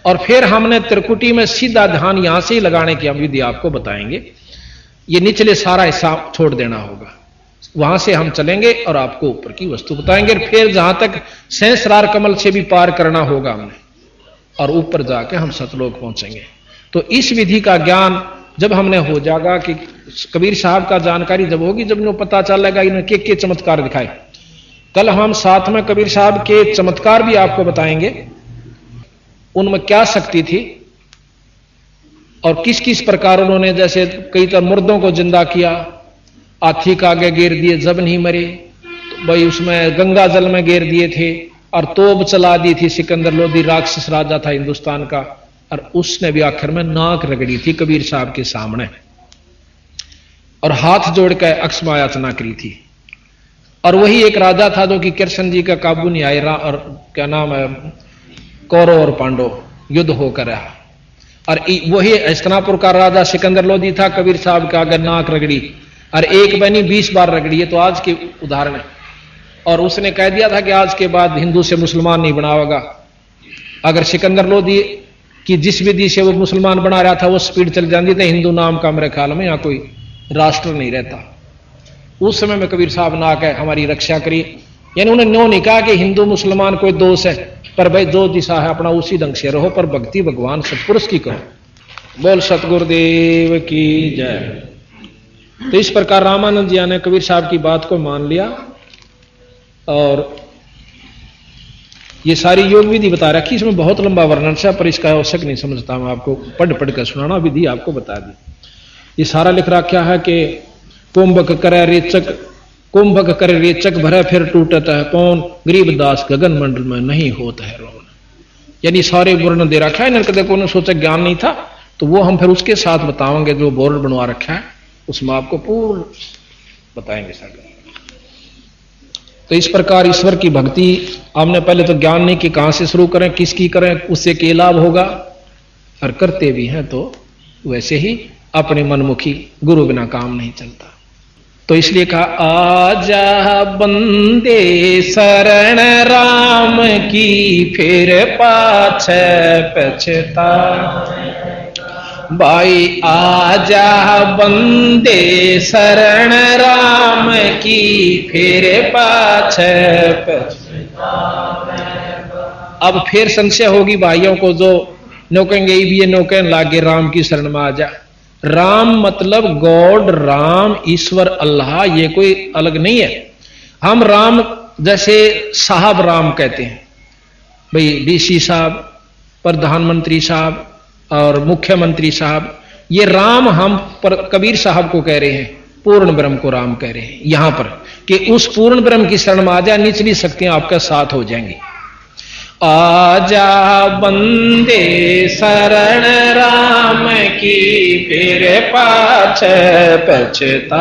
और फिर हमने त्रिकुटी में सीधा ध्यान यहां से ही लगाने की विधि आपको बताएंगे। ये निचले सारा हिस्सा छोड़ देना होगा, वहां से हम चलेंगे और आपको ऊपर की वस्तु बताएंगे। फिर जहां तक सहस्रार कमल से भी पार करना होगा हमने, और ऊपर जाके हम सतलोक पहुंचेंगे। तो इस विधि का ज्ञान जब हमने हो जाएगा कि कबीर साहब का जानकारी जब होगी, जब इन्हें पता चलेगा इन्हें के चमत्कार दिखाए। कल हम साथ में कबीर साहब के चमत्कार भी आपको बताएंगे, उनमें क्या शक्ति थी और किस किस प्रकार उन्होंने, जैसे कई तरह मुर्दों को जिंदा किया, हाथी का आगे घेर दिए जब नहीं मरे, तो भाई उसमें गंगा जल में घेर दिए थे, और तोप चला दी थी सिकंदर लोधी, राक्षस राजा था हिंदुस्तान का, और उसने भी आखिर में नाक रगड़ी थी कबीर साहब के सामने, और हाथ जोड़कर अक्षमा याचना करी थी। और वही एक राजा था जो कि कृष्ण जी का काबू नहीं आया, और क्या नाम है, कौरव और पांडव युद्ध होकर रहा, और वही हस्तिनापुर का राजा सिकंदर लोधी था, कबीर साहब का अगर नाक रगड़ी, और एक बनी 20 बार रगड़ी है। तो आज के उदाहरण है, और उसने कह दिया था कि आज के बाद हिंदू से मुसलमान नहीं बनावेगा। अगर सिकंदर लोधी कि जिस विधि से वो मुसलमान बना रहा था वो स्पीड चल जाती थी, हिंदू नाम का मेरे ख्याल में यहाँ कोई राष्ट्र नहीं रहता। उस समय में कबीर साहब ने आकर हमारी रक्षा करी, यानी उन्होंने न्यों नहीं कहा कि हिंदू मुसलमान कोई दोष है, पर भाई जो दिशा है अपना उसी ढंग से रहो, पर भक्ति भगवान सतपुरुष की करो। बोल सतगुरुदेव की जय। तो इस प्रकार रामानंद जी ने कबीर साहब की बात को मान लिया, और ये सारी योग विधि बता रखी, इसमें बहुत लंबा वर्णन है, पर इसका आवश्यक नहीं समझता, मैं आपको पढ़ पढ़ कर सुनाना, विधि आपको बता दी। ये सारा लिख रखा है कि कुंभक करे रेचक, कुंभक करे रेचक भरे फिर टूटता है पौन, गरीबदास गगन मंडल में नहीं होता है रोन। यानी सारे वर्णन दे रखा है, इन्हें कदे को सोचा ज्ञान नहीं था, तो वो हम फिर उसके साथ बताओगे, जो बोर्ड बनवा रखा है उसमें आपको पूर्ण बताएंगे सारे। तो इस प्रकार ईश्वर की भक्ति हमने पहले तो ज्ञान नहीं कि कहां से शुरू करें, किसकी करें, उससे क्या लाभ होगा, और करते भी हैं तो वैसे ही अपने मनमुखी, गुरु बिना काम नहीं चलता। तो इसलिए कहा आजा बंदे शरण राम की, फिर पाछे पछता। भाई आजा बंदे शरण राम की, फिर पाछे पछता। अब फिर संशय होगी भाइयों को, जो नो कहेंगे ये नो कहने लागे राम की शरण में आ जा। राम मतलब गॉड, राम ईश्वर अल्लाह, ये कोई अलग नहीं है। हम राम जैसे साहब राम कहते हैं, भाई डीसी साहब, प्रधानमंत्री साहब और मुख्यमंत्री साहब, ये राम हम पर कबीर साहब को कह रहे हैं, पूर्ण ब्रह्म को राम कह रहे हैं यहां पर, कि उस पूर्ण ब्रह्म की शरण में आ जा, निचली शक्तियां आपका साथ हो जाएंगी। आजा बंदे शरण राम की, फिर पाछे पछता।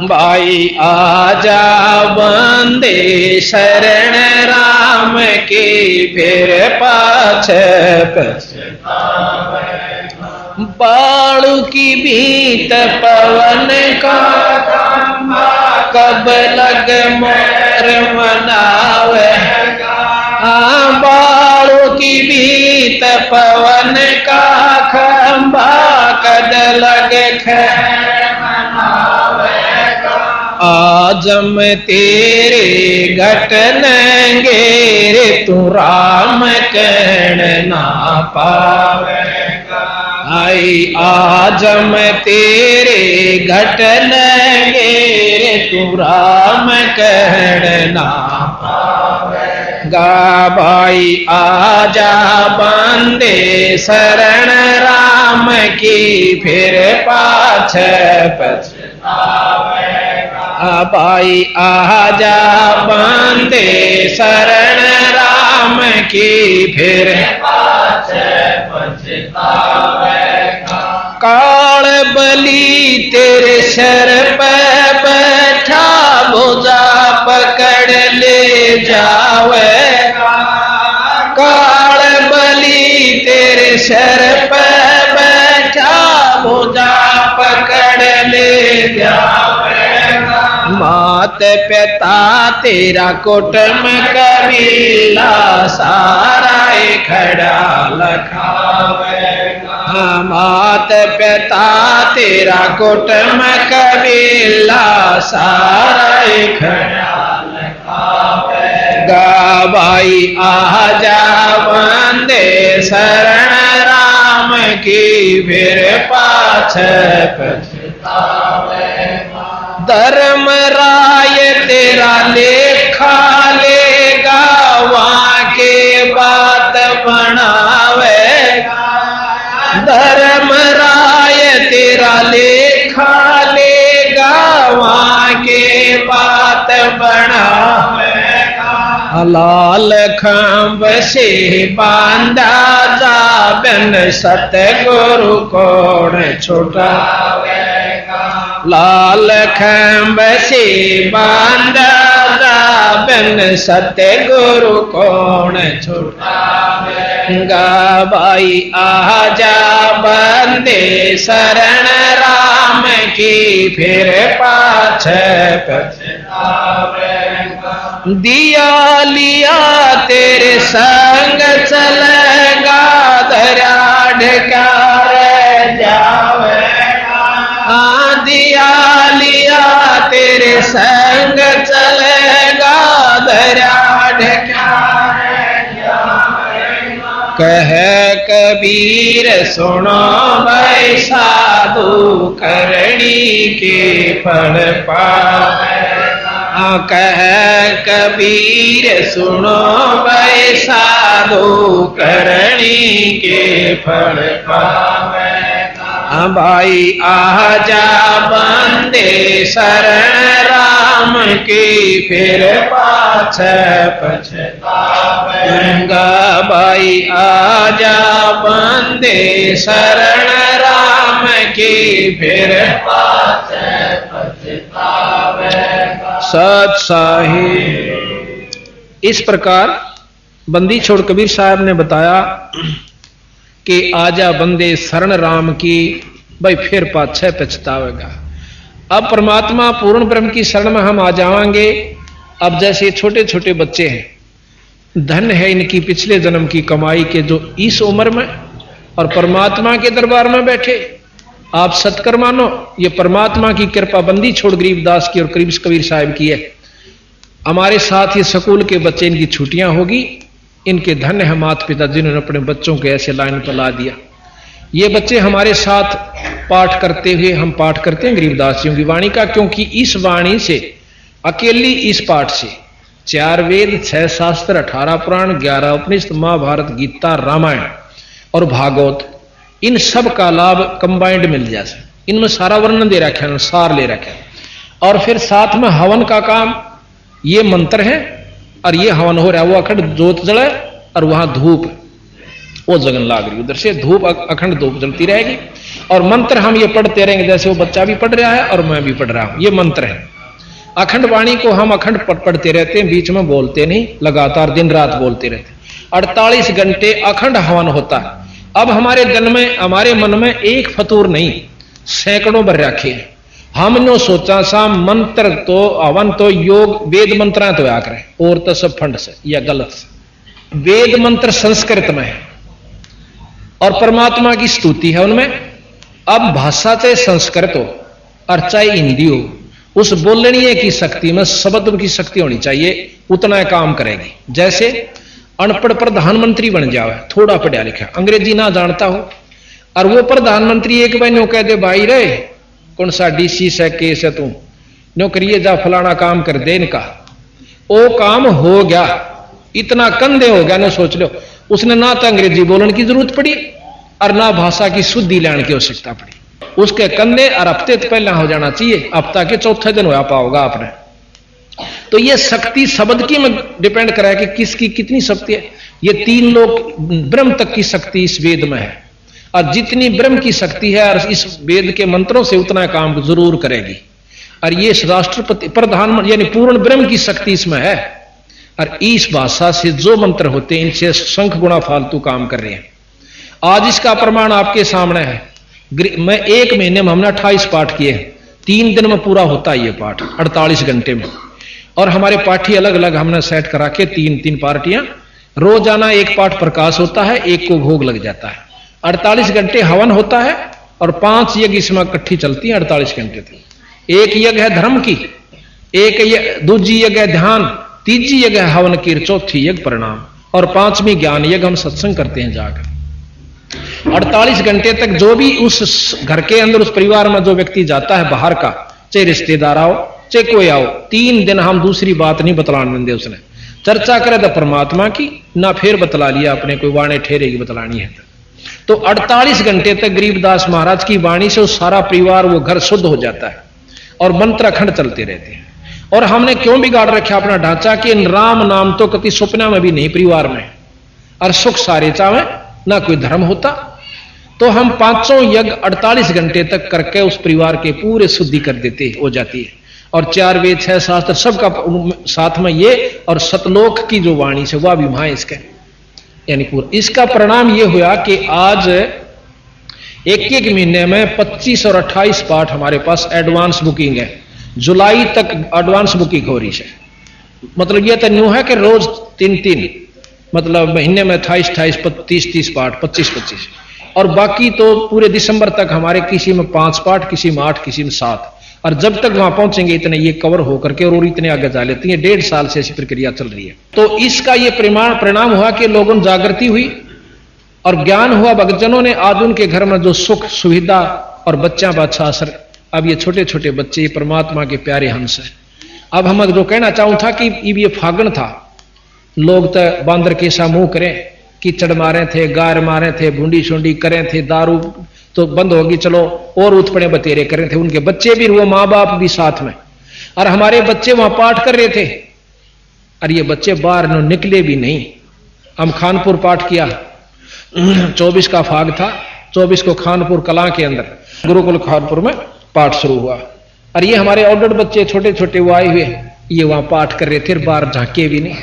भाई आजा बंदे शरण राम की, फिर पाछे पछता। बाणु की भीत पवन का, कब लग मोर मनावे। बाणु की भीत पवन का, खंबा कद लग खैर मनावेगा। आजम तेरे घट नंगे रे, तू राम कहन ना पावेगा। आई आजम तेरे घट नंगे रे, तू राम कहन ना पावेगा। भाई आजा बंदे शरण राम की, फिर पाछे पछतावेगा। भाई आजा बंदे शरण राम की, फिर पाछे पछतावेगा। काल बली तेरे सर पे बैठा, भुजा पकड़ ले जावेगा। काल बली तेरे सर पे बैठा, भुजा पकड़ ले जावेगा। मात पिता तेरा कुटुंब कबीला, सारा खड़ा लखावेगा। मात पिता तेरा कुटुंब कबीला, सारा खड़ा लखावेगा। भाई आजा बंदे शरण राम की, फिर पाछे पछतावेगा। धर्म राय तेरा लेखा लेगा, वहां के बात बनावेगा। धर्म राय तेरा लेखा लेगा, वहां के बात बनावेगा। लाल खंभ से बांधा जाबन, सतगुरु कौन छुड़ावेगा। लाल खंभ से बांधा जाबन, सतगुरु कौन छुड़ावेगा। भाई आजा बंदे शरण राम की, फिर पाछे पछतावेगा। दिया लिया तेरे संग चलेगा, दरिया ढकार जावेगा। दिया लिया तेरे संग चलेगा, दरिया ढकार जावेगा। कह कबीर सुनो भाई, साधु करनी के फल पावेगा। कह कबीर सुनो भाई, साधु करनी के फल पावेगा। भाई आजा बंदे शरण राम की, फिर पाछे पछतावेगा। भाई आजा बंदे शरण राम की, फिर पाछे पछतावेगा। सत साहिब। इस प्रकार बंदी छोड़ कबीर साहब ने बताया कि आजा बंदे शरण राम की, भाई फिर पाछे पछतावेगा। अब परमात्मा पूर्ण ब्रह्म की शरण में हम आ जाएंगे। अब जैसे छोटे छोटे बच्चे हैं, धन है इनकी पिछले जन्म की कमाई के जो इस उम्र में और परमात्मा के दरबार में बैठे। आप सत्कर मानो, ये परमात्मा की कृपा बंदी छोड़ गरीबदास की और कबीर साहिब की है। हमारे साथ ये स्कूल के बच्चे, इनकी छुट्टियां होगी, इनके धन्य है माता पिता जिन्होंने अपने बच्चों को ऐसे लाइन पर ला दिया। ये बच्चे हमारे साथ पाठ करते हुए, हम पाठ करते हैं गरीबदास जियों की वाणी का, क्योंकि इस वाणी से, अकेली इस पाठ से 4 वेद, 6 शास्त्र, 18 पुराण, 11 उपनिषद, महाभारत, गीता, रामायण और भागवत, इन सब का लाभ कंबाइंड मिल जाए। इनमें सारा वर्णन दे रखा है, सार ले रखा है। और फिर साथ में हवन का काम, ये मंत्र है और ये हवन हो रहा है। वो अखंड जोत जले और वहां धूप वो जगन लाग रही, उधर से धूप अखंड धूप जलती रहेगी। और मंत्र हम ये पढ़ते रहेंगे, जैसे वो बच्चा भी पढ़ रहा है और मैं भी पढ़ रहा हूं। ये मंत्र है। अखंड वाणी को हम अखंड पढ़ते रहते हैं, बीच में बोलते नहीं, लगातार दिन रात बोलते रहते। 48 घंटे अखंड हवन होता है। अब हमारे दिन में, हमारे मन में एक फतूर नहीं, सैकड़ों भर रखे हैं। हमने सोचा सा मंत्र तो हवन तो योग वेद मंत्र तो या करें, और तो सब फंड से या गलत से। वेद मंत्र संस्कृत में है और परमात्मा की स्तुति है उनमें। अब भाषा चाहे संस्कृत हो और चाहे हिंदी हो, उस बोलने की शक्ति में शब्द की शक्ति होनी चाहिए, उतना काम करेगी। जैसे अनपढ़ प्रधानमंत्री बन जावे, थोड़ा पढ़ा लिखा, अंग्रेजी ना जानता हो, और वो प्रधानमंत्री एक बार न्यों कह दे, भाई रे कौन सा डीसी से केस है, तू न्यों करिए जा फलाना काम कर दे इनका, वो काम हो गया। इतना कंधे हो गया, ना सोच लो, उसने ना तो अंग्रेजी बोलने की जरूरत पड़ी और ना भाषा की शुद्धि लेने की आवश्यकता पड़ी। उसके कंधे और हफ्ते तो पहला हो जाना चाहिए, हफ्ता के चौथे दिन हो पाओगा आपने। तो ये शक्ति शब्द की में डिपेंड करा है कि किसकी कितनी शक्ति है। ये 3 लोग ब्रह्म तक की शक्ति इस वेद में है, और जितनी ब्रह्म की शक्ति है और इस वेद के मंत्रों से उतना काम जरूर करेगी। और ये राष्ट्रपति प्रधानमंत्री यानी पूर्ण ब्रह्म की शक्ति इसमें है। और इस भाषा से जो मंत्र होते हैं, इनसे शंख गुणा फालतू काम कर रहे हैं। आज इसका प्रमाण आपके सामने है। मैं 1 महीने में हमने 28 पाठ किए, 3 दिन में पूरा होता है ये पाठ, 48 घंटे में। और हमारे पाठी अलग अलग हमने सेट करा के 3-3 पार्टियां, रोजाना 1 पाठ प्रकाश होता है, 1 को भोग लग जाता है। 48 घंटे हवन होता है और 5 यज्ञ इसमें इकट्ठी चलती है 48 घंटे तक। 1 यज्ञ है धर्म की, 1 दूजी यज्ञ है ध्यान, तीजी यज्ञ है हवन की, चौथी यज्ञ प्रणाम, और 5वीं ज्ञान यज्ञ हम सत्संग करते हैं जाकर। 48 घंटे तक जो भी उस घर के अंदर, उस परिवार में जो व्यक्ति जाता है बाहर का, चाहे रिश्तेदार आओ चाहे कोई आओ, 3 दिन हम दूसरी बात नहीं बतलाने देंगे। उसने चर्चा करे तो परमात्मा की, ना फिर बतला लिया अपने कोई वाणी ठहरे की बतलानी है। तो 48 घंटे तक गरीबदास महाराज की वाणी से वो सारा परिवार, वो घर शुद्ध हो जाता है और मंत्र अखंड चलते रहते हैं। और हमने क्यों बिगाड़ रखा अपना ढांचा कि राम नाम तो कभी सपना में भी नहीं परिवार में, और सुख सारे चावे, ना कोई धर्म होता। तो हम 5 यज्ञ 48 घंटे तक करके उस परिवार के पूरे शुद्धि कर देते हो जाती है। और 4 वेद 6 शास्त्र सबका साथ में ये, और सतलोक की जो वाणी से वह भी वहां इसके यानी पूरा। इसका परिणाम ये हुआ कि आज 1-1 महीने में 25 और 28 पाठ हमारे पास एडवांस बुकिंग है। जुलाई तक एडवांस बुकिंग हो रही है। मतलब यह तो न्यू है कि रोज 3-3, मतलब महीने में 28-28, 30-30 पाठ, 25-25, और बाकी तो पूरे दिसंबर तक हमारे किसी में 5 पाठ, किसी में 8, किसी में 7। और जब तक वहां पहुंचेंगे इतने ये कवर होकर के और इतने आगे जा लेती है। 1.5 साल से ऐसी प्रक्रिया चल रही है। तो इसका ये परिणाम हुआ कि लोगों में जागृति हुई और ज्ञान हुआ भक्तजनों ने। आज उनके घर में जो सुख सुविधा और बच्चा बादशाह असर, अब ये छोटे छोटे बच्चे ये परमात्मा के प्यारे हंस है। अब हम जो कहना चाहूं था कि ये फागण था, लोग तो बांदर के सा मुंह करें, कीचड़ मारे थे, गार मारे थे, भूंडी शूंडी करे थे, दारू तो बंद होगी, चलो और उत्पड़े बतेरे कर रहे थे। उनके बच्चे भी, वो माँ बाप भी साथ में, और हमारे बच्चे वहां पाठ कर रहे थे, और ये बच्चे बाहर निकले भी नहीं। हम खानपुर पाठ किया, 24 का फाग था, 24 को खानपुर कला के अंदर गुरुकुल खानपुर में पाठ शुरू हुआ। और ये हमारे ऑर्डर्ड बच्चे छोटे छोटे वो आए हुए, ये वहां पाठ कर रहे थे, बाहर झांके भी नहीं।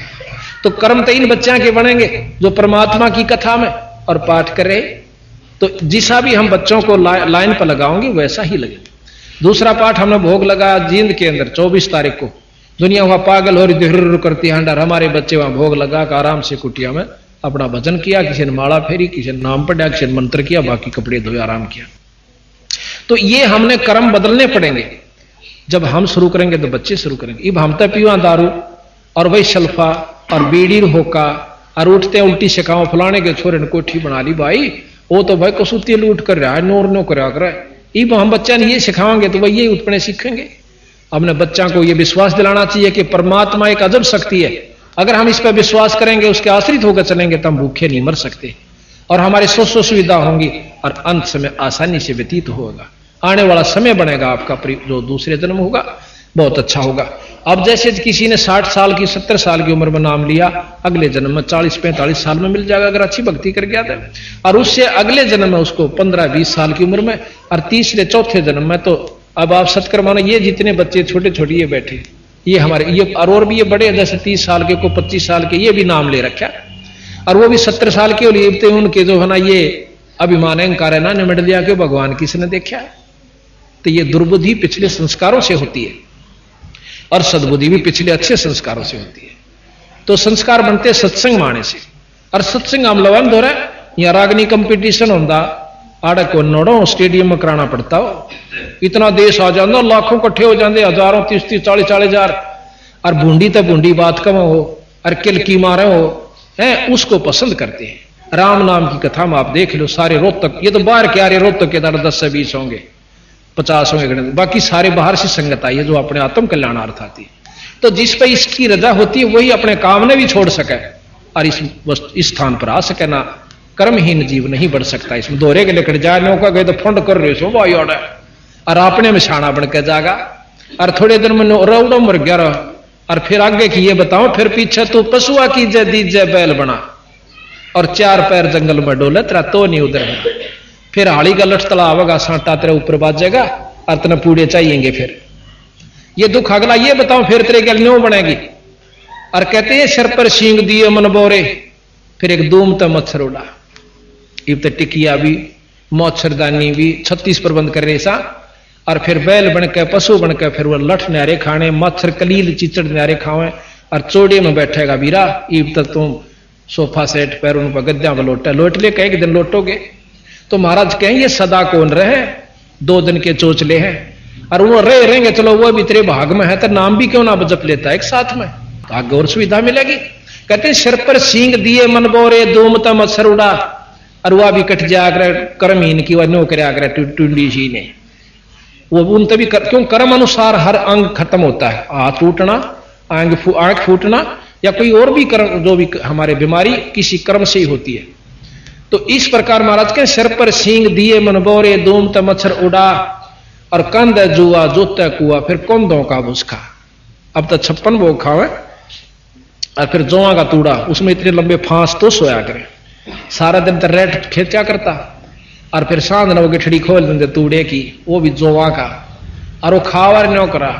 तो कर्म तो इन बच्चों के बनेंगे जो परमात्मा की कथा में और पाठ कर रहे, तो जिसा भी हम बच्चों को लाइन पर लगाओगे वैसा ही लगे। दूसरा पाठ हमने भोग लगाया जींद के अंदर 24 तारीख को। दुनिया वहां पागल हो रही धुर करती हंडर, हमारे बच्चे वहां भोग लगा कर आराम से कुटिया में अपना भजन किया, किसी ने माला फेरी, किसी ने नाम पढ़ा, किसी ने मंत्र किया, बाकी कपड़े धोए आराम किया। तो ये हमने कर्म बदलने पड़ेंगे। जब हम शुरू करेंगे तो बच्चे शुरू करेंगे। इब हम तो पीवा दारू और वही सल्फा और बीड़ी होका और उठते उल्टी सिखाओ फलाने के छोरे ने कोठी बना ली भाई, वो तो भाई कसूती लूट कर रहा है, नोर नो कर रहा है। इब हम बच्चा ने ये सिखाएंगे तो वही यही उत्पन्न सीखेंगे। अपने बच्चा को ये विश्वास दिलाना चाहिए कि परमात्मा एक अजब शक्ति है। अगर हम इस पर विश्वास करेंगे, उसके आश्रित होकर चलेंगे तो हम भूखे नहीं मर सकते और हमारी सुख सुविधा होंगी और अंत समय आसानी से व्यतीत होगा। आने वाला समय बनेगा आपका जो दूसरे जन्म होगा बहुत अच्छा होगा। अब जैसे किसी ने 60 साल की 70 साल की उम्र में नाम लिया, अगले जन्म में 40-45 साल में मिल जाएगा अगर अच्छी भक्ति कर गया था। और उससे अगले जन्म में उसको 15-20 साल की उम्र में और तीसरे चौथे जन्म में। तो अब आप सत्कर मानो ये जितने बच्चे छोटे छोटे ये बैठे, ये हमारे ये और भी ये बड़े जैसे 30 साल के को 25 साल के ये भी नाम ले रखा और वो भी 70 साल के। और ये उनके जो है ना ये अभिमान अहंकार है ना निमट लिया कि भगवान किसने देखा है। तो ये दुर्बुद्धि पिछले संस्कारों से होती है और सद्बुद्धि भी पिछले अच्छे संस्कारों से होती है। तो संस्कार बनते सत्संग माने से और सत्संग हम लवंद हो रहा है। या रागनी कंपटीशन होता आड़े को नोड़ो स्टेडियम में कराना पड़ता हो, इतना देश आ जाता, लाखों इकट्ठे हो जाते, हजारों 30-40 हजार और बूंदी तो बूंदी बात कम हो और किलकी मारे हो है, उसको पसंद करते हैं। राम नाम की कथा में आप देख लो, सारे रोहतक, ये तो बाहर के आ रहे रोहतक के 10 से 20 होंगे, 50 होंगे, बाकी सारे बाहर से संगत आई है जो अपने आत्म कल्याणार्थ आती है। तो जिस पर इसकी रजा होती है वही अपने काम ने भी छोड़ सके और इस स्थान पर आ सके ना। कर्महीन जीव नहीं बढ़ सकता। इसमें दोहरे के लेकर जाए नौका गए तो फंड कर रहे सो भाई और अपने में छाना बन के जागा और थोड़े दिन में रौड़ो मर गया और फिर आगे की ये बताओ, फिर पीछे तो पशुआ की जय दीजय बैल बना और 4 पैर जंगल में डोले तेरा तो नहीं उधर है। फिर हाड़ी का लठ तला आवेगा, सांटा तेरे ऊपर बाजेगा और तेने पूड़े चाहिएंगे। फिर ये दुख अगला ये बताओ फिर तेरे गल न्यों बनेगी। और कहते हैं सिर पर सींग दिए मन बोरे, फिर एक दूम तो मच्छर उड़ा। इब तो टिकिया भी मच्छरदानी भी 36 प्रबंध कर रहे सा और फिर बैल बन के पशु बन के फिर वो लठ न्यारे खाने, मच्छर कलील चिचड़ न्यारे खावे और चोड़े में बैठेगा वीरा। इब तक तुम सोफा सेट पैर उन पर गद्दा में लोट ले कहे दिन लोटोगे। तो महाराज कहें ये सदा कौन रहे, 2 दिन के चोचले हैं और वो रहेंगे, चलो वो भी तेरे भाग में है तो नाम भी क्यों ना जप लेता है एक साथ में, तो आगे और सुविधा मिलेगी। कहते हैं सिर पर सींग दिए मन बोरे, दूमता मच्छर उड़ा और वह भी कट जाकर कर्महीन की वह नो कर टूंडी सी ने वो उन तभी क्यों कर्म अनुसार हर अंग खत्म होता है। हाथ टूटना, आंख फूटना या कोई और भी कर्म जो भी हमारे बीमारी किसी कर्म से ही होती है। तो इस प्रकार महाराज के सिर पर सींग दिए मन बोरे, दूमत मच्छर उड़ा और कंद जुआ जोत कुआ, फिर कौंदों का भुसखा। अब तो 56 भोग खावे और फिर जोआ का तूड़ा, उसमें इतने लंबे फांस तो सोया करे, सारा दिन तो रेट खेचा करता और फिर सांझ न गठड़ी खोल देंगे तूड़े की, वो भी जोआ का और वो खावर न्यो करा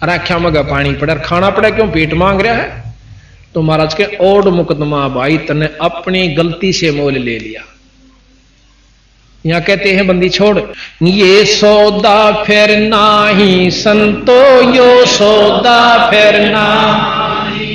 और आख्या मगा पानी पड़ा, खाना पड़ा क्यों पेट मांग रहा है। तो महाराज के ओड मुकदमा भाई तने अपनी गलती से मोल ले लिया। यहां कहते हैं बंदी छोड़, ये सौदा फिर नाही संतो, यो सौदा फिर नाही,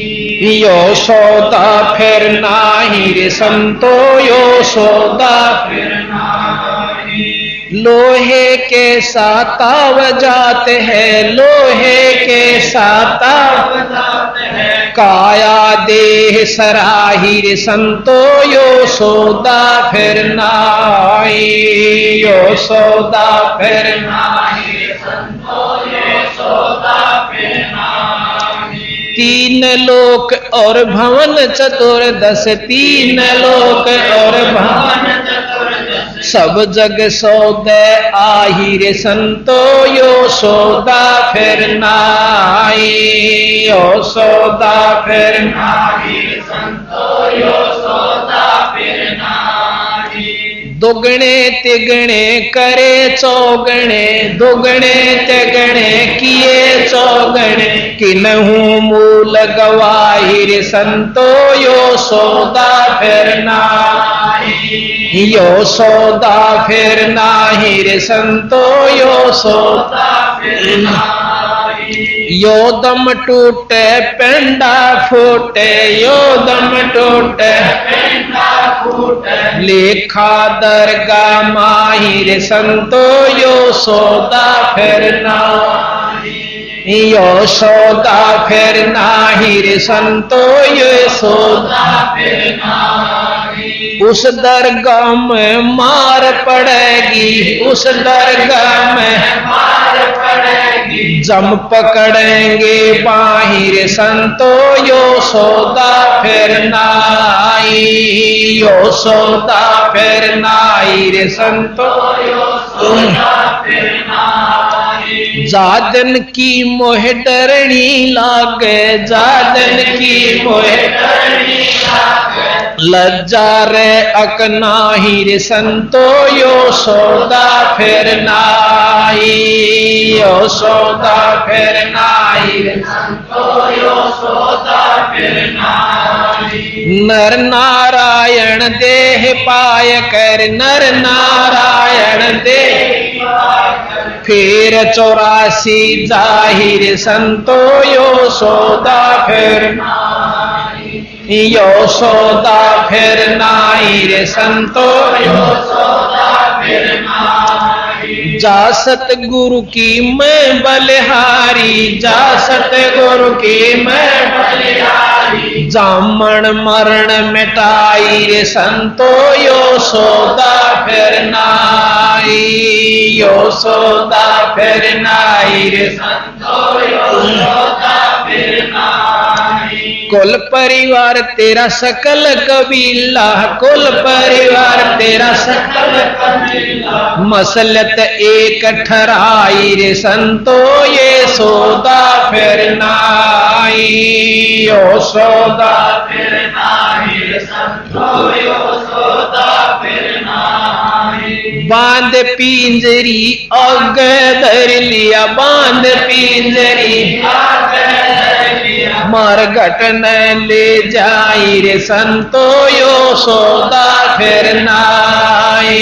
यो सौदा फिर नाही रे संतो, यो सौदा फिर नाही। लोहे के साता वजाते हैं, लोहे के साता वजाते हैं, काया देह सराही रे संतो, यो सौदा फिर नाही, यो सौदा फिर नाही रे संतो, यो सौदा फिर नाही। 3 लोक और भवन चतुर्दश, 3 लोक और भवन चतुर्दश, सब जग सौदे आही रे संतो, यो सौदा फिर नाही, यो सौदा फिर नाही रे संतो, यो सौदा फिर नाही। दुगणे तिगणे करे चौगणे, दुगणे तिगणे किए चौगणे, किन्हू मूल गवाही रे संतो, यो सौदा फिर नाही, यो सौदा फिर नाही रे संतो, यो सौदा फिर नाही। यो दम टूटे पेंडा फूटे, यो दम टूटे पेंडा फूटे, लेखा दरगा माही रे संतो, यो सौदा फिर नाही। यो सौदा फिर नाही रे संतो, ये सौदा फिर नाही। उस दरगाह में मार पड़ेगी, उस दरगाह में मार पड़ेगी, जम पकड़ेंगे बाहिर संतो, यो सौदा फिर नाई, यो सौदा फिर नाई रे संतो, यो सौदा फिर नाई। जादन की मोह डरनी लागे, जादन की मोह डरनी लागे, लज्जा रे अकनाही रे संतो, यो सौदा फिर नाई, यो सौदा फिर नाई रे संतो, यो सौदा फिर नाई। नर नारायण देह पाय कर, नर नारायण देह फिर 84 जाहिर संतो, यो सौदा फिर नाई, यो सौदा फिर नाई रे संतो, यो सौदा फिर नाई। जा सतगुरु की मैं बलिहारी, जा सतगुरु की मैं बलिहारी, जामन मरण मिटाई रे संतो, यो सौदा फिर नाई, यो सौदा फिर नाई रे संतो, यो सौदा फिर नाई। कुल परिवार तेरा सकल कबीला, कुल परिवार तेरा सकल कबीला, मसलत एक ठहराई रे संतो, ये सौदा फिर नाई, यो सौदा फिर नाई रे संतो, यो सौदा फिर नाई। बांध पिंजरी अग धर लिया, बांध पिंजरी अग धर लिया, मार घटन ले जाई रे संतो, यो सौदा फिर नाई,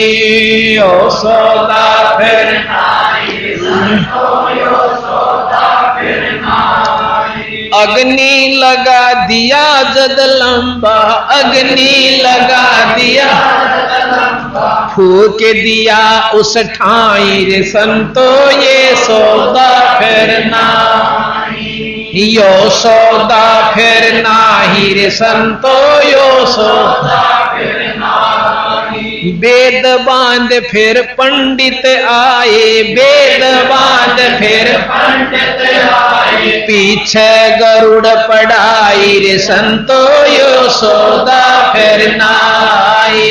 यो सौदा फिर नाई रे संतो, यो सौदा फिर नाई। अग्नि लगा दिया जद लंबा, अग्नि लगा दिया जद लंबा, फूक दिया उस ठाई रे संतो, ये सौदा फिर नाई, यो सौदा फिर नाही रे संतो, यो सौदा फिर नाही। वेद बांध फिर पंडित आए, वेद बांध फिर पंडित आए, पीछे गरुड़ पढ़ाई रे संतो, यो सौदा फिर नाई,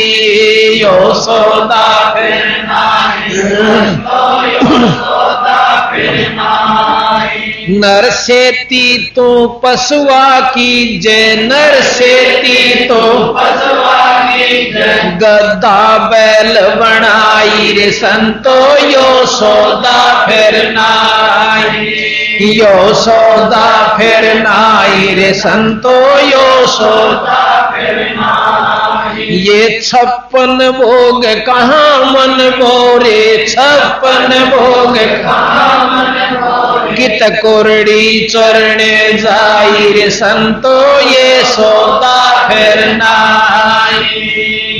यो सौदा फिर नाई, यो सौदा फिर नाई। नर सेती तो पशुआ की जय, नर सेती तो पशुआ की जय, गद्दा बैल बनाई रे संतो, यो सौदा फिर नाई, यो सौदा फिर नाई रे संतो, यो सौदा फिर नाई। ये 56 भोग कहाँ मन बोरे, 56 भोग कहाँ मन बोरे, कित कोरड़ी चरणे जाई रे संतो, ये सौदा फिर नाई,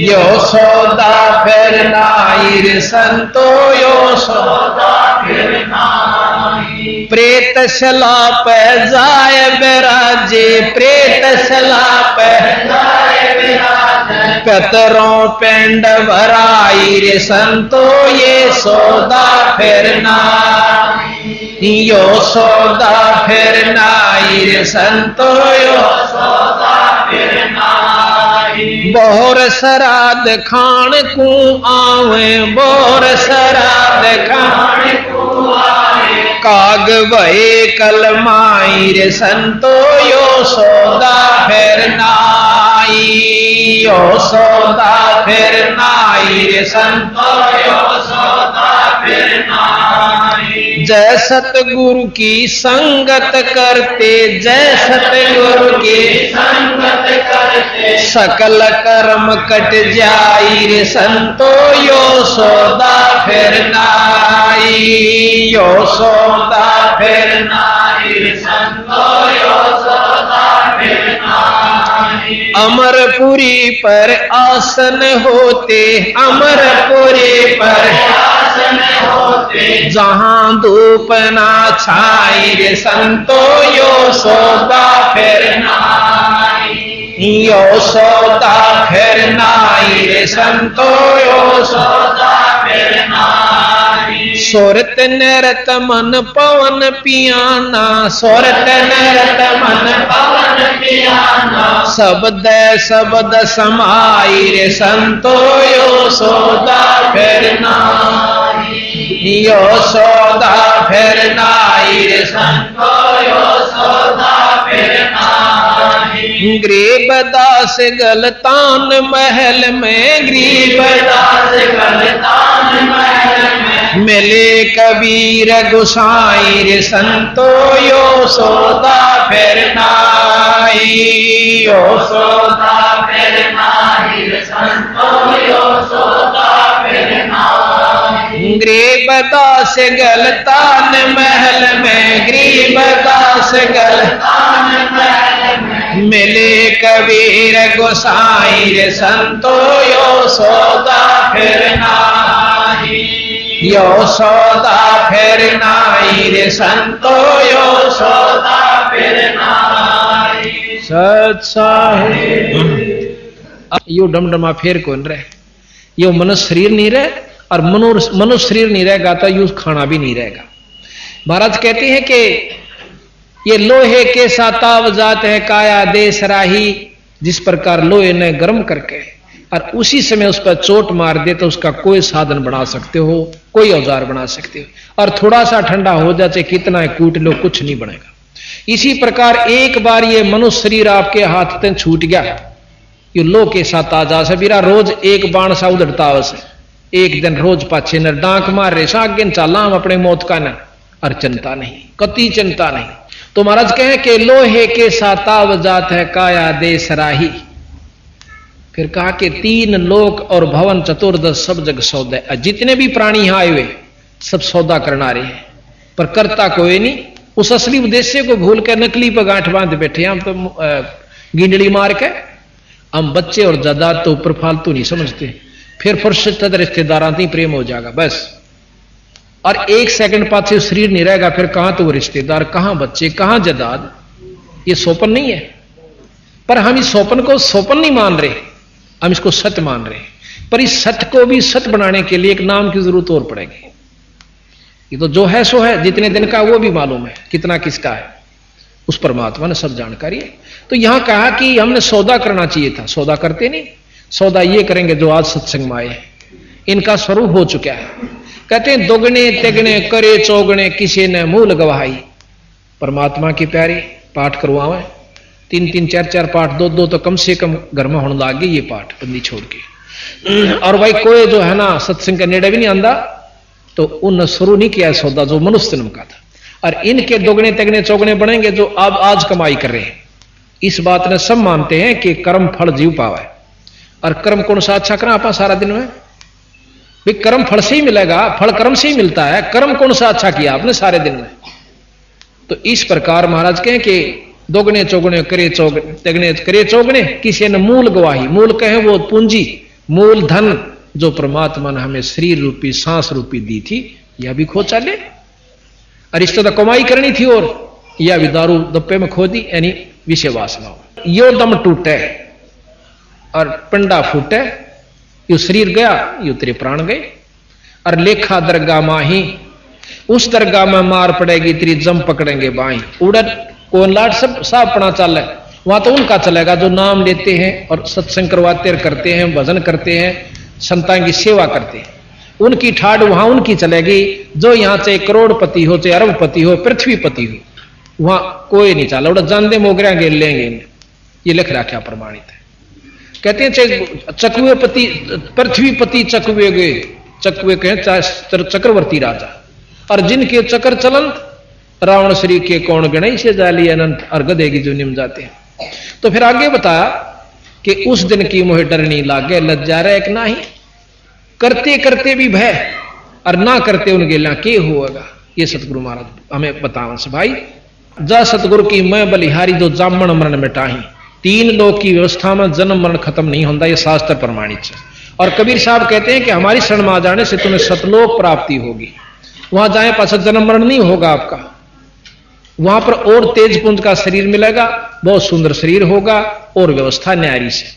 यो सौदा फिर नाई रे संतो, यो सौदा फिर नाई। प्रेत शला पे जाए बिराजे, प्रेत शला पे जाए बिराजे, पितरों पिंड भराई रे संतो, ये सौदा फिर नाई, यो सौदा फिर नाई रे संतो, यो सौदा फिर नाई। बोर श्राद्ध खान को आवे, बोर श्राद्ध खान को आवे, काग भये कलमाई रे संतो, यो सौदा फिर नाई, यो सौदा फिर नाई रे संतो, यो सौदा फिर नाई। जय सतगुरु की संगत करते, जय सतगुरु की संगत करते, सकल कर्म कट जाई रे संतो यो सौदा फिर नाई, यो सौदा फिर नाई रे संतो यो सौदा फिर नाई। अमरपुरी पर आसन होते, अमरपुरी पर आसन होते, जहां धूप ना छाई रे संतो यो सौदा फिर नाई, यो सौदा फिर नाई रे संतो यो सौदा फिर नाई। सोरत नरत मन पवन पियाना, सोरत नरत मन पवन पियाना, शब्द शब्द समाई रे संतो यो सौदा फिर नाई, यो सौदा फिर नाई रे संतो यो सौदा फिर नाई। गरीबदास गलतान महल में, गरीबदास गलतान महल में, मिले कबीर गुसाई रे संतो यो सौदा फिर नाई, यो सौदा फिर नाई रे संतो यो सौदा फिर नाई। गरीबदास गलतान महल में, गरीबदास गलतान महल में, मिले कबीर गोसाई रे संतो यो सौदा फिर नाई, यो सौदा फिर नाई रे संतो यो सौदा फिर नाई। सत्साहिब यो डमडमा फेर कौन रहे, यो मनुष्य शरीर नहीं रहे, और मनुष्य शरीर नहीं रहेगा तो यूं खाना भी नहीं रहेगा। महाराज कहते हैं कि ये लोहे के साताव जात है काया देश राही, जिस प्रकार लोहे ने गर्म करके और उसी समय उस पर चोट मार दे तो उसका कोई साधन बना सकते हो, कोई औजार बना सकते हो, और थोड़ा सा ठंडा हो जाए कितना है कूट लो कुछ नहीं बनेगा। इसी प्रकार एक बार ये मनुष्य शरीर आपके हाथ से छूट गया, ये लो के साथ आ जा सबीरा रोज एक बाण सा उधरता वैसे एक दिन रोज पाछे न डांक मार रहे सागिन चाला हम अपने मौत का न, और चिंता नहीं, कति चिंता नहीं। तो महाराज कहें कि लोहे के साताव जात है काया देश राही। फिर कहा कि तीन लोक और भवन चतुर्दश सब जग सौदे, जितने भी प्राणी यहां आए हुए सब सौदा करना रहे हैं, पर करता कोई नहीं। उस असली उद्देश्य को भूल कर नकली पर गांठ बांध बैठे हम तो गिंडली मार के। हम बच्चे और जायदाद तो ऊपर फालतू नहीं समझते, फिर फुर्सत रिश्तेदारां से प्रेम हो जाएगा बस, और एक सेकंड पाछे शरीर नहीं रहेगा, फिर कहां तो वो रिश्तेदार, कहां बच्चे, कहां जायदाद। ये सोपन नहीं है, पर हम इस सोपन को सोपन नहीं मान रहे, हम इसको सत्य मान रहे हैं। पर इस सत्य को भी सत्य बनाने के लिए एक नाम की जरूरत और पड़ेगी। ये तो जो है सो है, जितने दिन का वो भी मालूम है, कितना किसका है उस परमात्मा ने सब जानकारी है। तो यहां कहा कि हमने सौदा करना चाहिए था, सौदा करते नहीं। सौदा ये करेंगे जो आज सत्संग में आए, इनका स्वरूप हो चुका है। कहते हैं दोगने तिगने करे चौगने किसी ने मूल गवाही। परमात्मा की प्यारी पाठ करवावे, 3-3 4-4 पाठ 2-2 तो कम से कम घर में होने लग गई ये पाठ बंदी छोड़ के। और भाई कोई जो है ना सत्संग के नेड़े भी नहीं आंदा, तो उन शुरू नहीं किया सौदा जो मनुष्य जन्म का था। और इनके दोगने तिगने चौगने बनेंगे जो अब आज कमाई कर रहे हैं। इस बात ने सब मानते हैं कि कर्म फल जीव पावा है, और कर्म कौन सा अच्छा करा आपा सारा दिन में, भाई कर्म फल से ही मिलेगा, फल कर्म से ही मिलता है, कर्म कौन सा अच्छा किया आपने सारे दिन में। तो इस प्रकार महाराज कहें कि दोगने चौगने करे चौगने तिगने करे चौगने किसी ने मूल गवाही। मूल कहे वो पूंजी, मूल धन जो परमात्मा ने हमें शरीर रूपी सांस रूपी दी थी, यह भी खो चले। और इस तो कमाई करनी थी, और यह भी दारू दप्पे में खो दी, यानी विषय वासना। यो दम टूटे और पिंडा फूटे, यो शरीर गया, यो तेरे प्राण गए। और लेखा दरगाह माही, उस दरगाह में मार पड़ेगी तेरी जम पकड़ेंगे बाई। उड़न कौन लाट सब साफ पड़ा चल है, वहां तो उनका चलेगा जो नाम लेते हैं और सत्संग करवाते करते हैं, भजन करते हैं, संतान की सेवा करते हैं। उनकी ठाड़ वहां उनकी चलेगी। जो यहां चाहे करोड़पति हो, चाहे अरबपति हो, पृथ्वीपति हो, वहां कोई नहीं चला। उड़ा जानदे मोगरा गेल लेंगे, ये लिख रखा प्रमाणित है। कहते हैं चाहे चकवे पति पृथ्वीपति चकवे गए, चकवे कहें चक्रवर्ती राजा, और जिनके चक्र चलंत रावण श्री के कौन गणेश से जाली अनंत, और गधे की जो निम जाते हैं। तो फिर आगे बताया कि उस दिन की मोहे डर नहीं लागे, लज्जा रहे एक ना ही करते करते भी भय और ना करते उनके ला के होगा। ये सतगुरु महाराज हमें बतावन से भाई, जा सतगुरु की मैं बलिहारी जो जामन मरण मिटाही, तीन लोक की व्यवस्था में जन्म मरण खत्म नहीं होता, ये शास्त्र प्रमाणित है। और कबीर साहब कहते हैं कि हमारी शरण में आ जाने से तुम्हें सतलोक प्राप्ति होगी, वहां जाए पाछा जन्म मरण नहीं होगा आपका, वहां पर और तेज पुंज का शरीर मिलेगा, बहुत सुंदर शरीर होगा और व्यवस्था न्यारी से।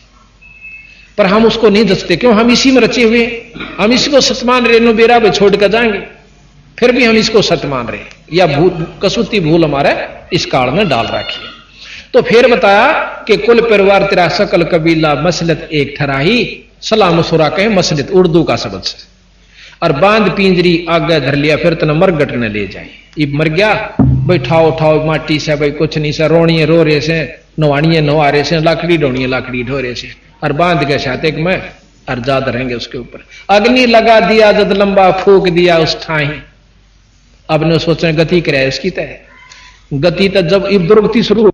पर हम उसको नहीं जचते, क्यों? हम इसी में रचे हुए, हम इसको सतमान रेणु बेरा पे छोड़ कर जाएंगे, फिर भी हम इसको सत मान रहे, या भूल कसूती भूल हमारे इस काल में डाल रखी है। तो फिर बताया कि कुल परिवार तेरा सकल कबीला मसलत एक ठराही, सलाह मशुरा कहे मसलत उर्दू का शब्द से, और बांध पिंजरी आगे धर लिया, फिर तना मरगट ने ले जाए। ये मर गया, बैठाओ उठाओ माटी से, भाई कुछ नहीं से, रोणिए रो रहे से, नवाणिए नवा रहे से, लाकड़ी डोणिए लाकड़ी ढो रहे से, और बांध के साथ एक में और जाद रहेंगे उसके ऊपर। अग्नि लगा दिया जद लंबा फूक दिया उस ठाई, अब ने सोचे गति करे इसकी तय, गति तक जब दुर्गति शुरू